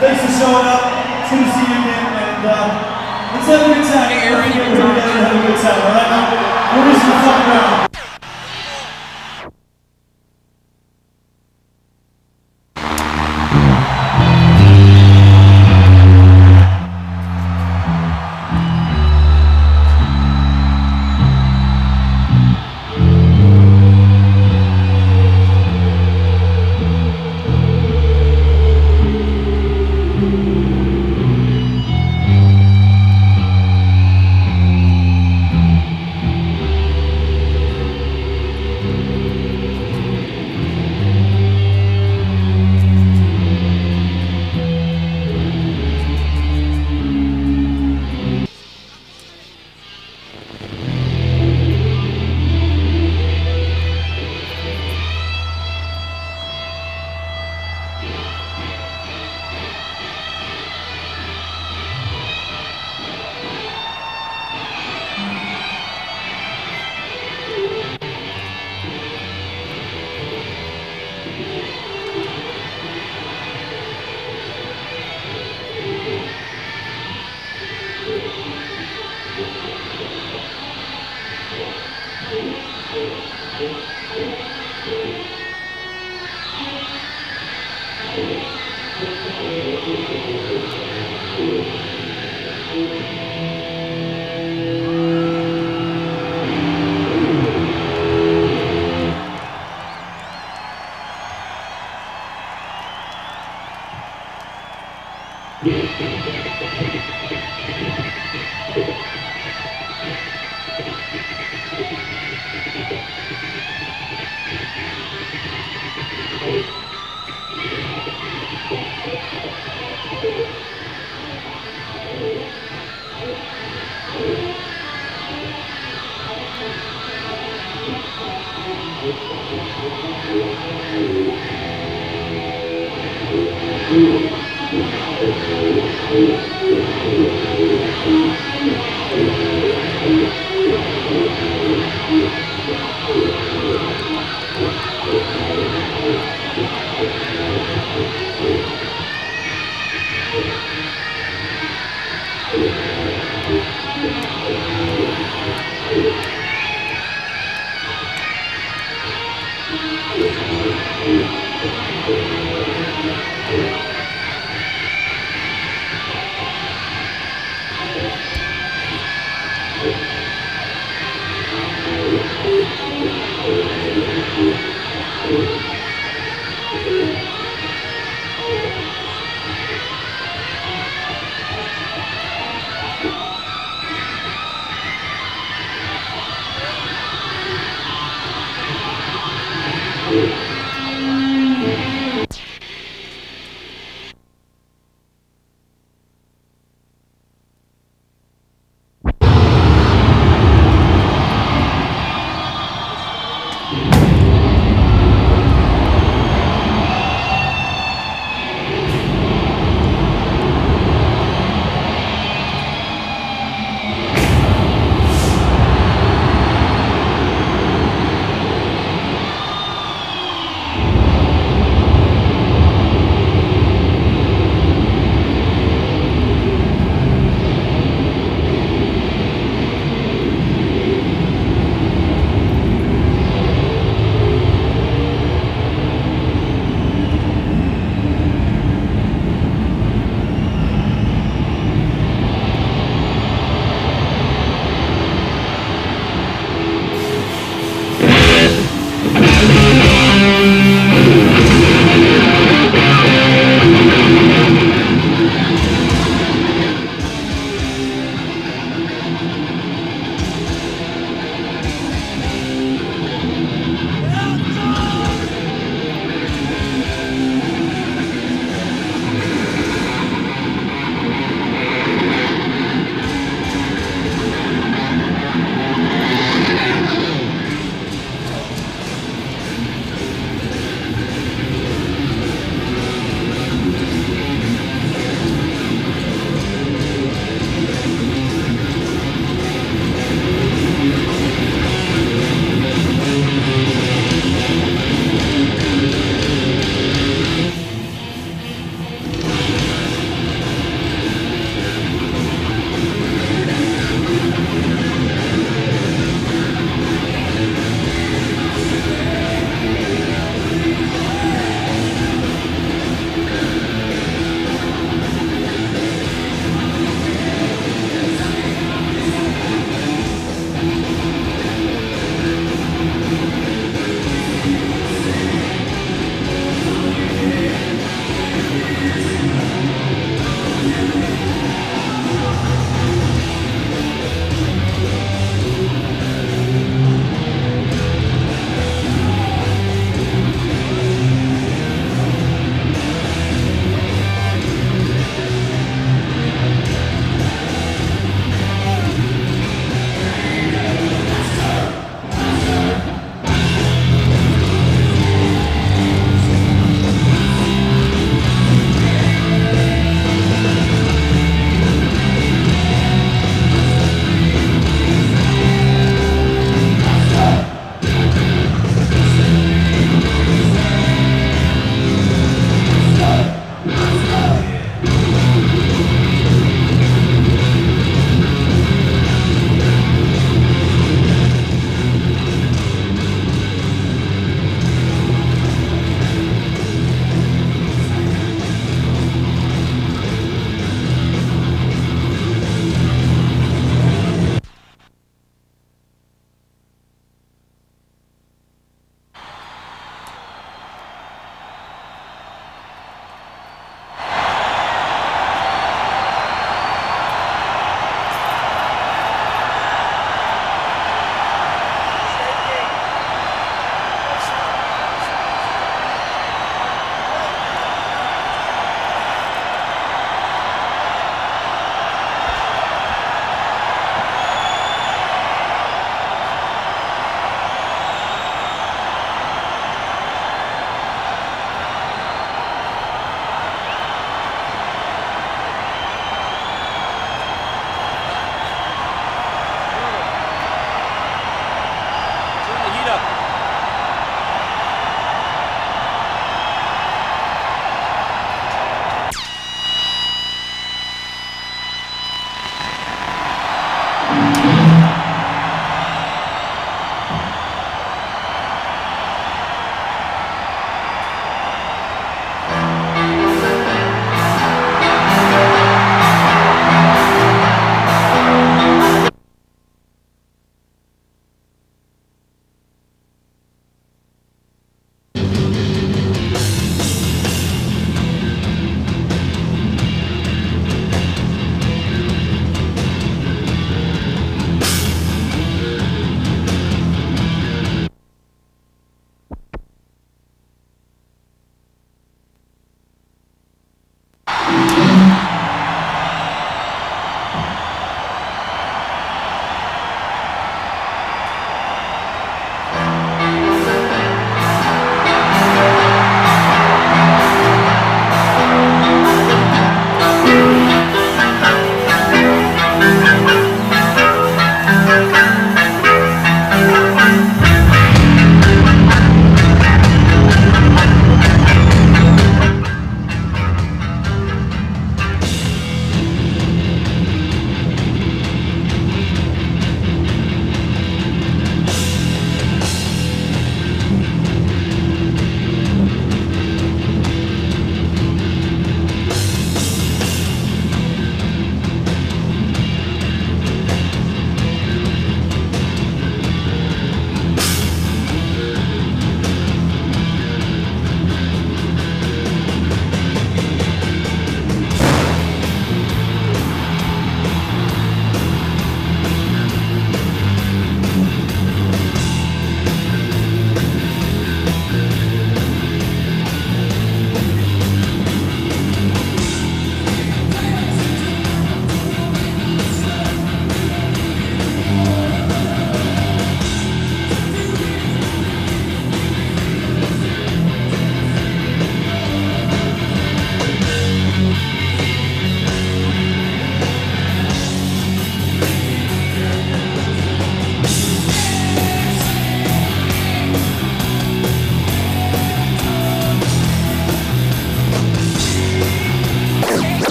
Thanks for showing up. It's good to see you again, and let's have a good time. Have a good time, all right? We're just gonna fuck around.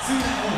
JVCs!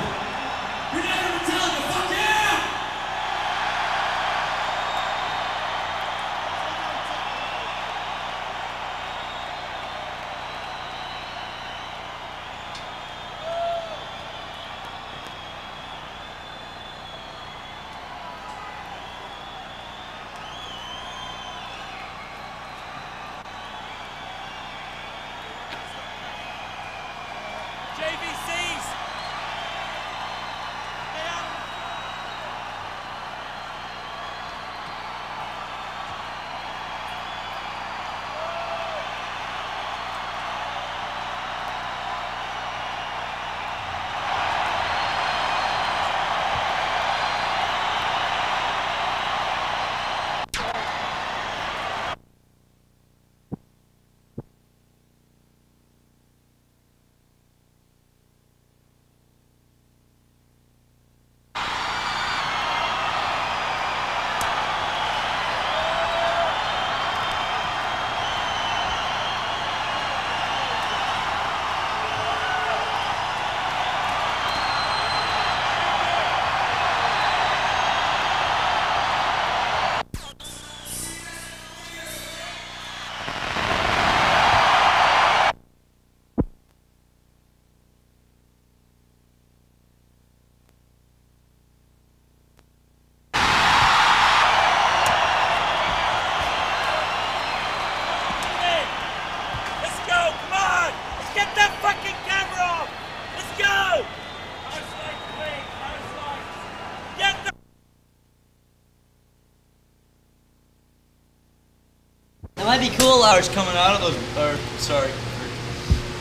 It might be cool, Lars, coming out of those,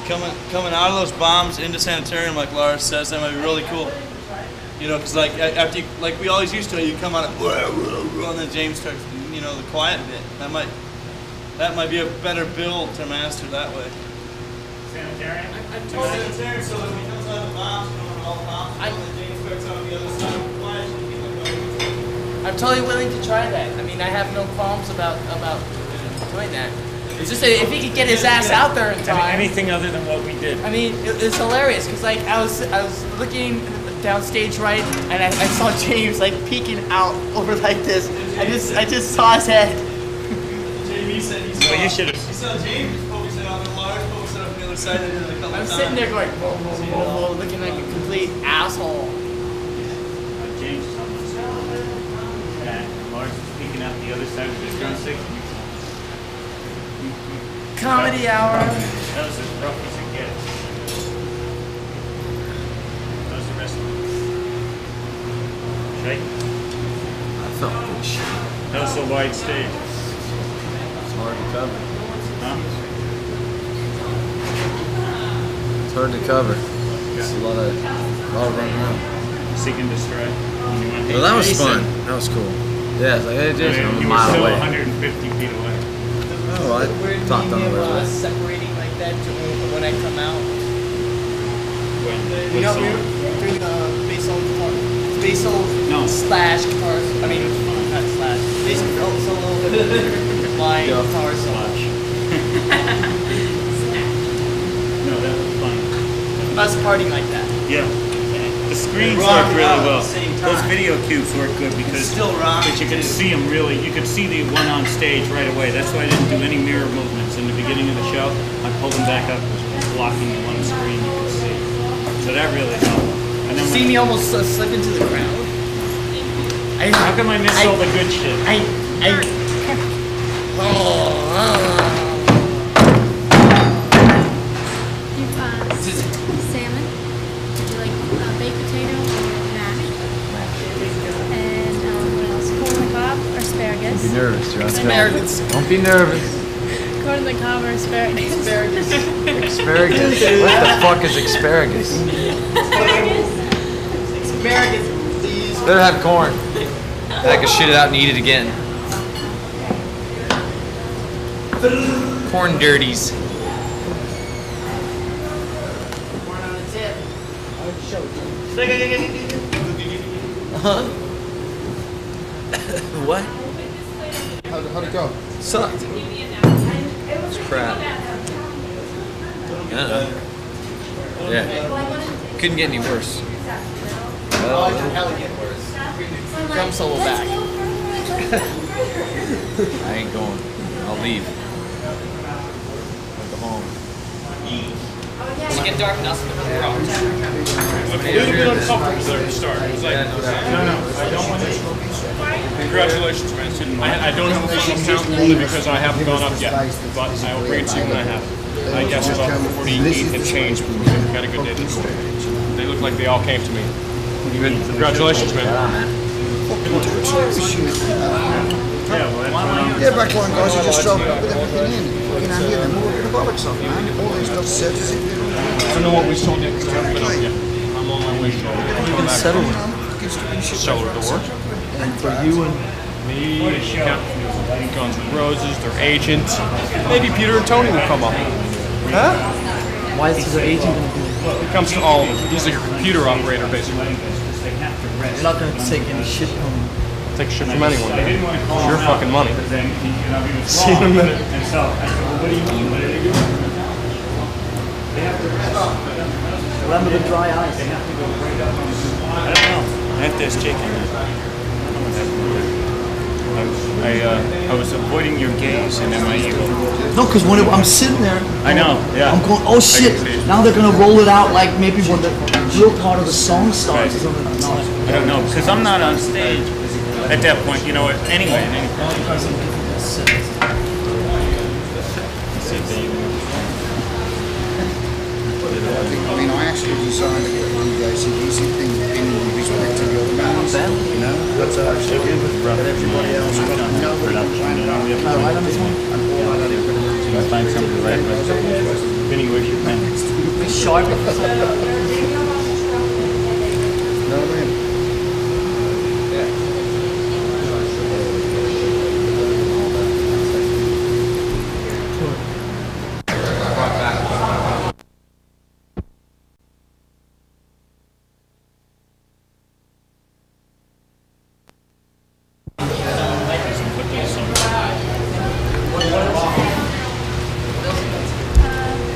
coming out of those bombs into sanitarium, like Lars says. That might be really cool. You know, because like after you, like we always used to, you come out of, and then James starts, you know, the quiet bit. That might be a better build to master that way. Sanitarium? I'm totally sanitarium, so that when he comes out of the bombs, you know, all the bombs, and then James starts on the other side of the quiet. I'm totally willing to try that. I mean, I have no qualms about doing that. It's just that if he could get his ass out there in time. Anything other than what we did. I mean, it's hilarious because like I was looking downstage right, and I saw James like peeking out over like this. I just saw his head. Jamie said he saw. Well, you should have. He saw James focusing on the Lars focusing on the other side of it a couple I'm times. sitting there going, whoa, whoa, whoa, whoa, looking like a complete asshole. James is on the side. And Lars is peeking out the other side with his drumstick. Comedy hour. That was as rough as it gets. How's the rest of it? Shake? I felt good shit. That was a wide stage. It's hard to cover. Huh? It's hard to cover. It's a lot of running around. Seek and destroy. Well, that was fun. That was cool. Yeah, it's like, hey, Jason, I'm a mile still away. 150 feet away. Oh, I talked on the way away. Separating like that when I come out. When? You know, we were doing basal slash guitar. I mean, not slash. Basal solo. My guitar solo. No, that was fun. Us partying like that. Yeah. The screens work really well. Those video cubes work good because you could see them really. You could see the one on stage right away. That's why I didn't do any mirror movements in the beginning of the show. I pulled them back up, blocking the one screen you could see. So that really helped. And then See me almost slip into the crowd. How come I miss all the good shit? Salmon. Would you like baked potato or mashed? And what else? Corn on the cob or asparagus? Don't be nervous, John. Asparagus. Don't be nervous. Corn on the cob or asparagus? Asparagus. Asparagus. What the fuck is asparagus? Asparagus, please. Better have corn. I can shit it out and eat it again. Corn dirties. Corn on the tip. I'll show Huh? What? How'd it go? Sucked. It's crap. Yeah. Couldn't get any worse. Oh, it can hell get worse. Drum solo back. I ain't going. I'll leave. I'll go home. Does it get dark enough for the garage? A little bit uncomfortable there to start. It was like, no, I don't want to. Congratulations, man. I don't have a final count only because I haven't gone up yet. But I will bring it to you when I have it. I guess about 48 and change. We got a good day this morning. They look like they all came to me. Congratulations, man. Yeah, backline guys are just struggling with everything in. Fucking hand in, they're moving the bollocks up, man. All this stuff said as if I don't know what we told you because I haven't been up yet. I'm on my way to go. You've been settling. Cellar door. And for you and me, Guns N' Roses, their agent. Maybe Peter and Tony will come up. Huh? Why is their agent going to do it? It comes to all of them. He's like a computer operator, basically. You're not going to take any shit from him. Take shit from anyone. It's your fucking money. See you in a minute. Remember the dry ice. I don't know. I have to ask Jake on that. I was avoiding your gaze, and then my ego. No, because when I'm sitting there, I know. Yeah. I'm going, oh shit! Now they're gonna roll it out like maybe when the real part of the song starts or something. No, I don't know because I'm not on stage at that point. You know what? Anyway, I mean, I actually decided to get the ACDC thing in respect to the other bands. You know, that's actually good. But everybody else got no plan about it. Can I write on this one? I find something to write with. Vinny, where's your pen? Sharp. No, man.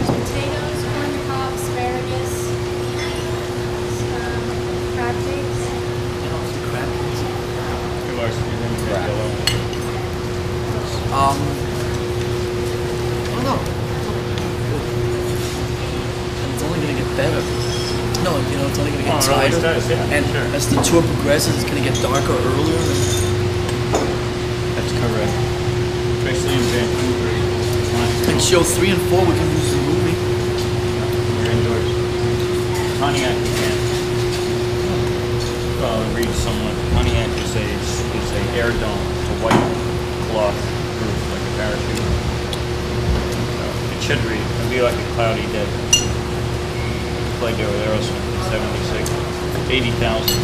Potatoes, corn on the cob, asparagus, crab cakes. I don't know. It's only gonna get better. No, you know, it's only gonna get tighter. And as the tour progresses, it's gonna get darker earlier. That's correct. Especially in Vancouver. And show 3 and 4 we can use the movie. We're indoors. Pontiac you can't. Read somewhat. Pontiac is a air dome. It's a white cloth roof like a parachute. It should read. It'll be like a cloudy day. Played there with Aerosmith in 76. 80,000.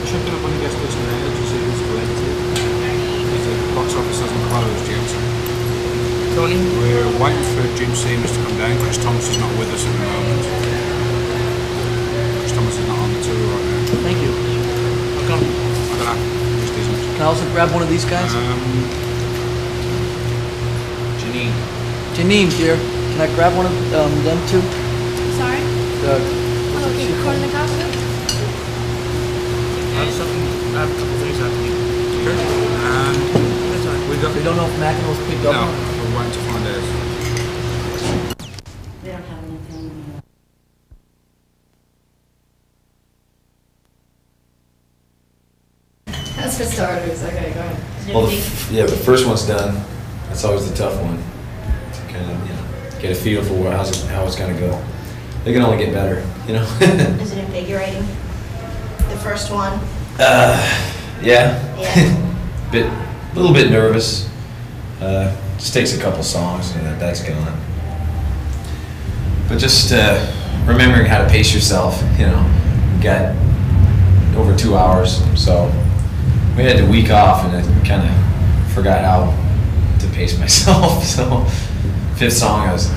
Checking up on the guest list now to see who's collected. Because the box office hasn't closed yet. Tony? We're waiting for Jim Seamus to come down. Chris Thomas is not with us at the moment. Chris Thomas is not on the tour right now. Thank you. How come? I don't know. Just isn't. Can I also grab one of these guys? Janine, dear. Can I grab one of them too? Sorry? The Okay, corn on the cob. I have a couple of things I have to eat. We don't know if Mackinac picked up. No, we're waiting to find out. They don't have anything. That's for starters. Okay, go ahead. Well, the first one's done. That's always the tough one. To kind of, get a feel for how it's going to go. They can only get better, Is it invigorating? The first one? Yeah. Yeah. A little bit nervous. Just takes a couple songs and that's gone. But just remembering how to pace yourself, got over 2 hours, so we had the week off and I kind of forgot how to pace myself. So 5th song I was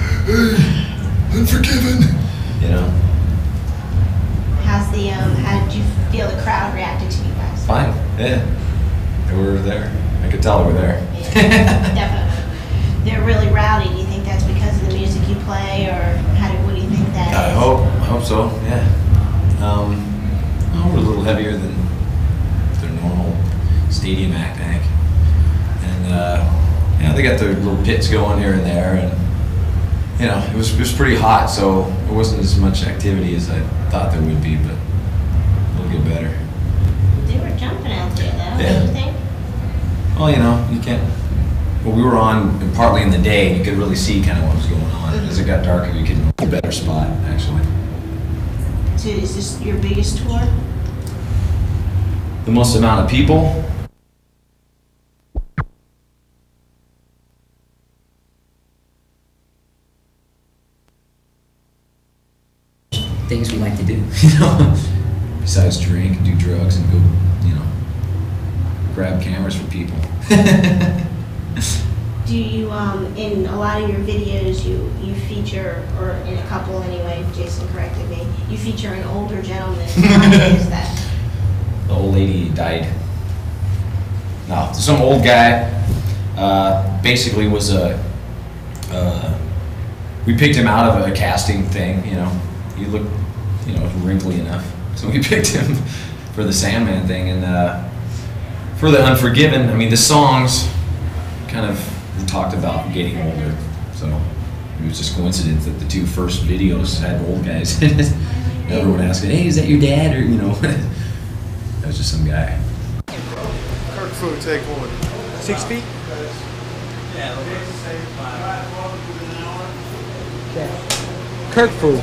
Unforgiven. How did you feel the crowd reacted to you guys? Fine, yeah. They were there. I could tell they were there. Yeah, definitely. They're really rowdy. Do you think that's because of the music you play, or what do you think that I is? hope so. Yeah. We're a little heavier than their normal stadium act, I think. And yeah, they got their little pits going here and there, and you know, it was pretty hot, so it wasn't as much activity as I thought there would be, but it'll get better. They were jumping out there, though, Yeah. don't you think? Well, you know, you can't. Well, we were on partly in the day, and you could really see kind of what was going on. As it got darker, you could get a better spot, actually. So is this your biggest tour? The most amount of people. Things we like to do, you know, besides drink and do drugs and go, you know, grab cameras for people. Do you, in a lot of your videos, you feature, or in a couple anyway, Jason corrected me, you feature an older gentleman. Why is that? The old lady died. No, some old guy, basically was we picked him out of a casting thing, you know. He looked, you know, wrinkly enough. So we picked him for the Sandman thing. And for the Unforgiven, I mean, the songs kind of talked about getting older. So it was just coincidence that the two first videos had old guys in it. Everyone asking, hey, is that your dad? Or, you know, that was just some guy. Kirk Fu, take one. 6 feet? Kirk Fu.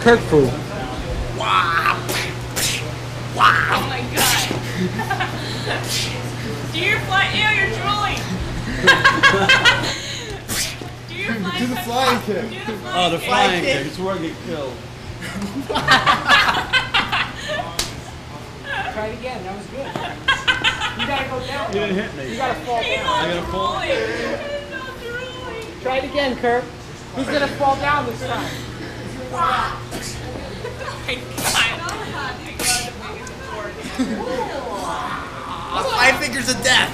Kirk Fu. Wow. Wow. Oh my god. Do your fly? Ew, you're drooling. Do your flying Do the flying kick. Oh, the flying kick. It's where I get killed. Try it again. That was good. You gotta go down. You didn't hit me. You gotta fall down. I gotta fall. Try it again, Kirk. He's gonna fall down this time. Wow. Five fingers of death.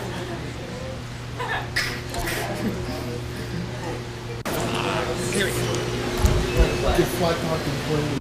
Good fly talking.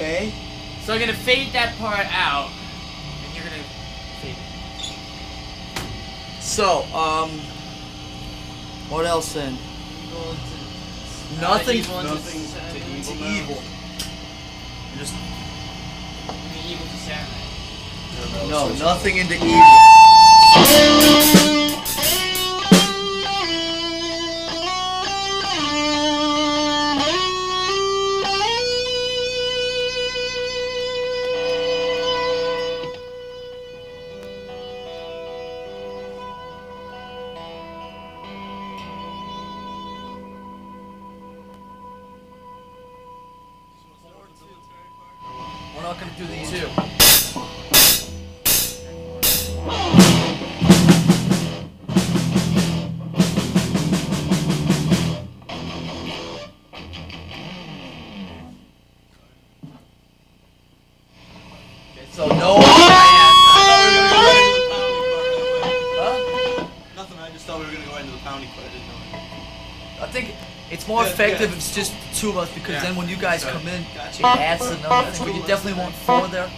Okay. So I'm gonna fade that part out, and you're gonna fade it. So, what else then? Nothing. Nothing to evil. Just evil to Saturday. no, nothing into evil. We're not going to do these two. So no. Nothing. I just thought we were gonna go into the pounding part. I didn't know. I think it's more effective if it's just the two of us, because then when you guys come in, it adds another thing. But you definitely want 4 there.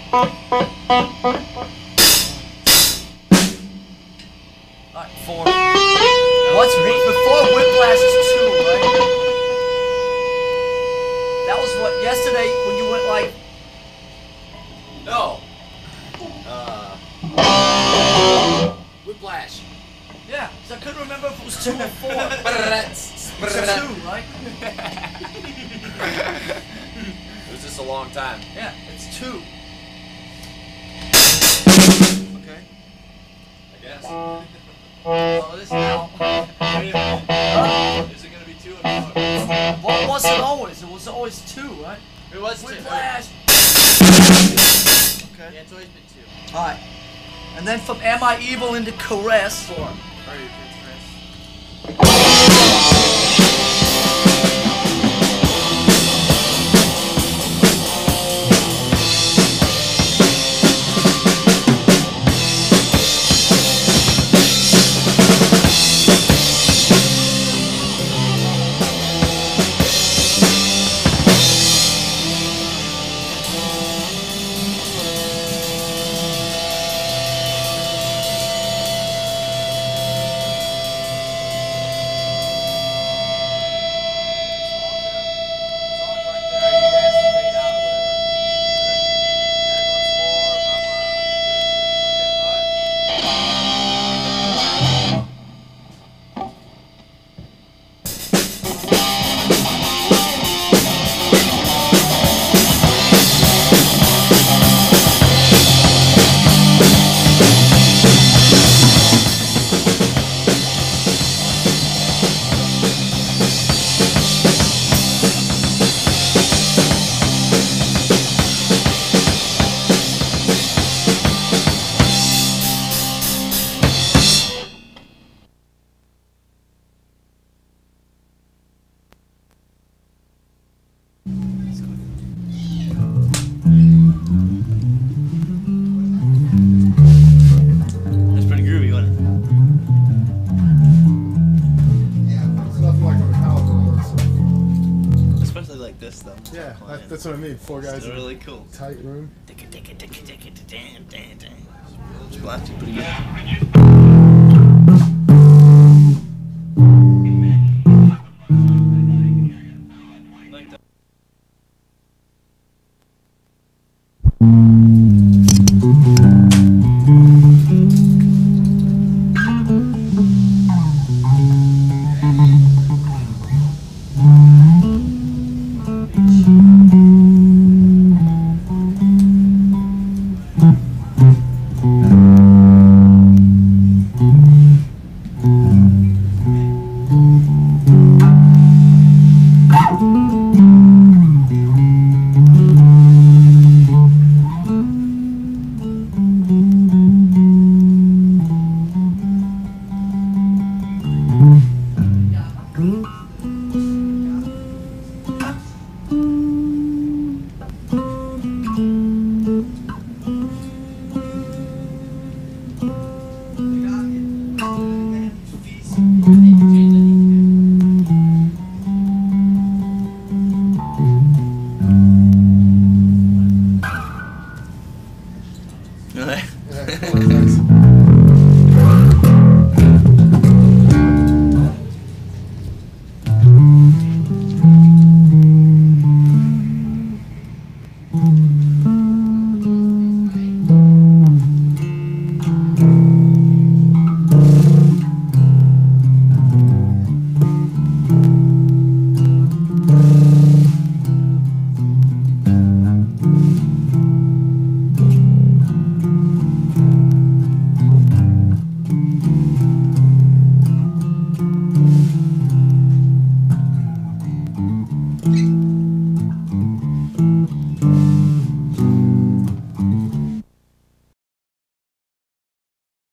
Alright, 4. What's before Whiplash is 2, right? That was what yesterday when you went like. No. Whiplash. Yeah, because I couldn't remember if it was 2 or 4. It's 2, right? It was just a long time. Yeah, it's 2. Okay. I guess. Oh, this now. Is it gonna be 2 or 4? What was it always? It was always 2, right? It was 2. Whiplash. Okay. Yeah, it's always been 2. Alright. And then from Am I Evil into Caress. 4. That's pretty groovy, wasn't it? Especially like this, though. Yeah, that's what I mean. 4 guys. It's really cool. Tight room. It's blasting pretty good. Bye.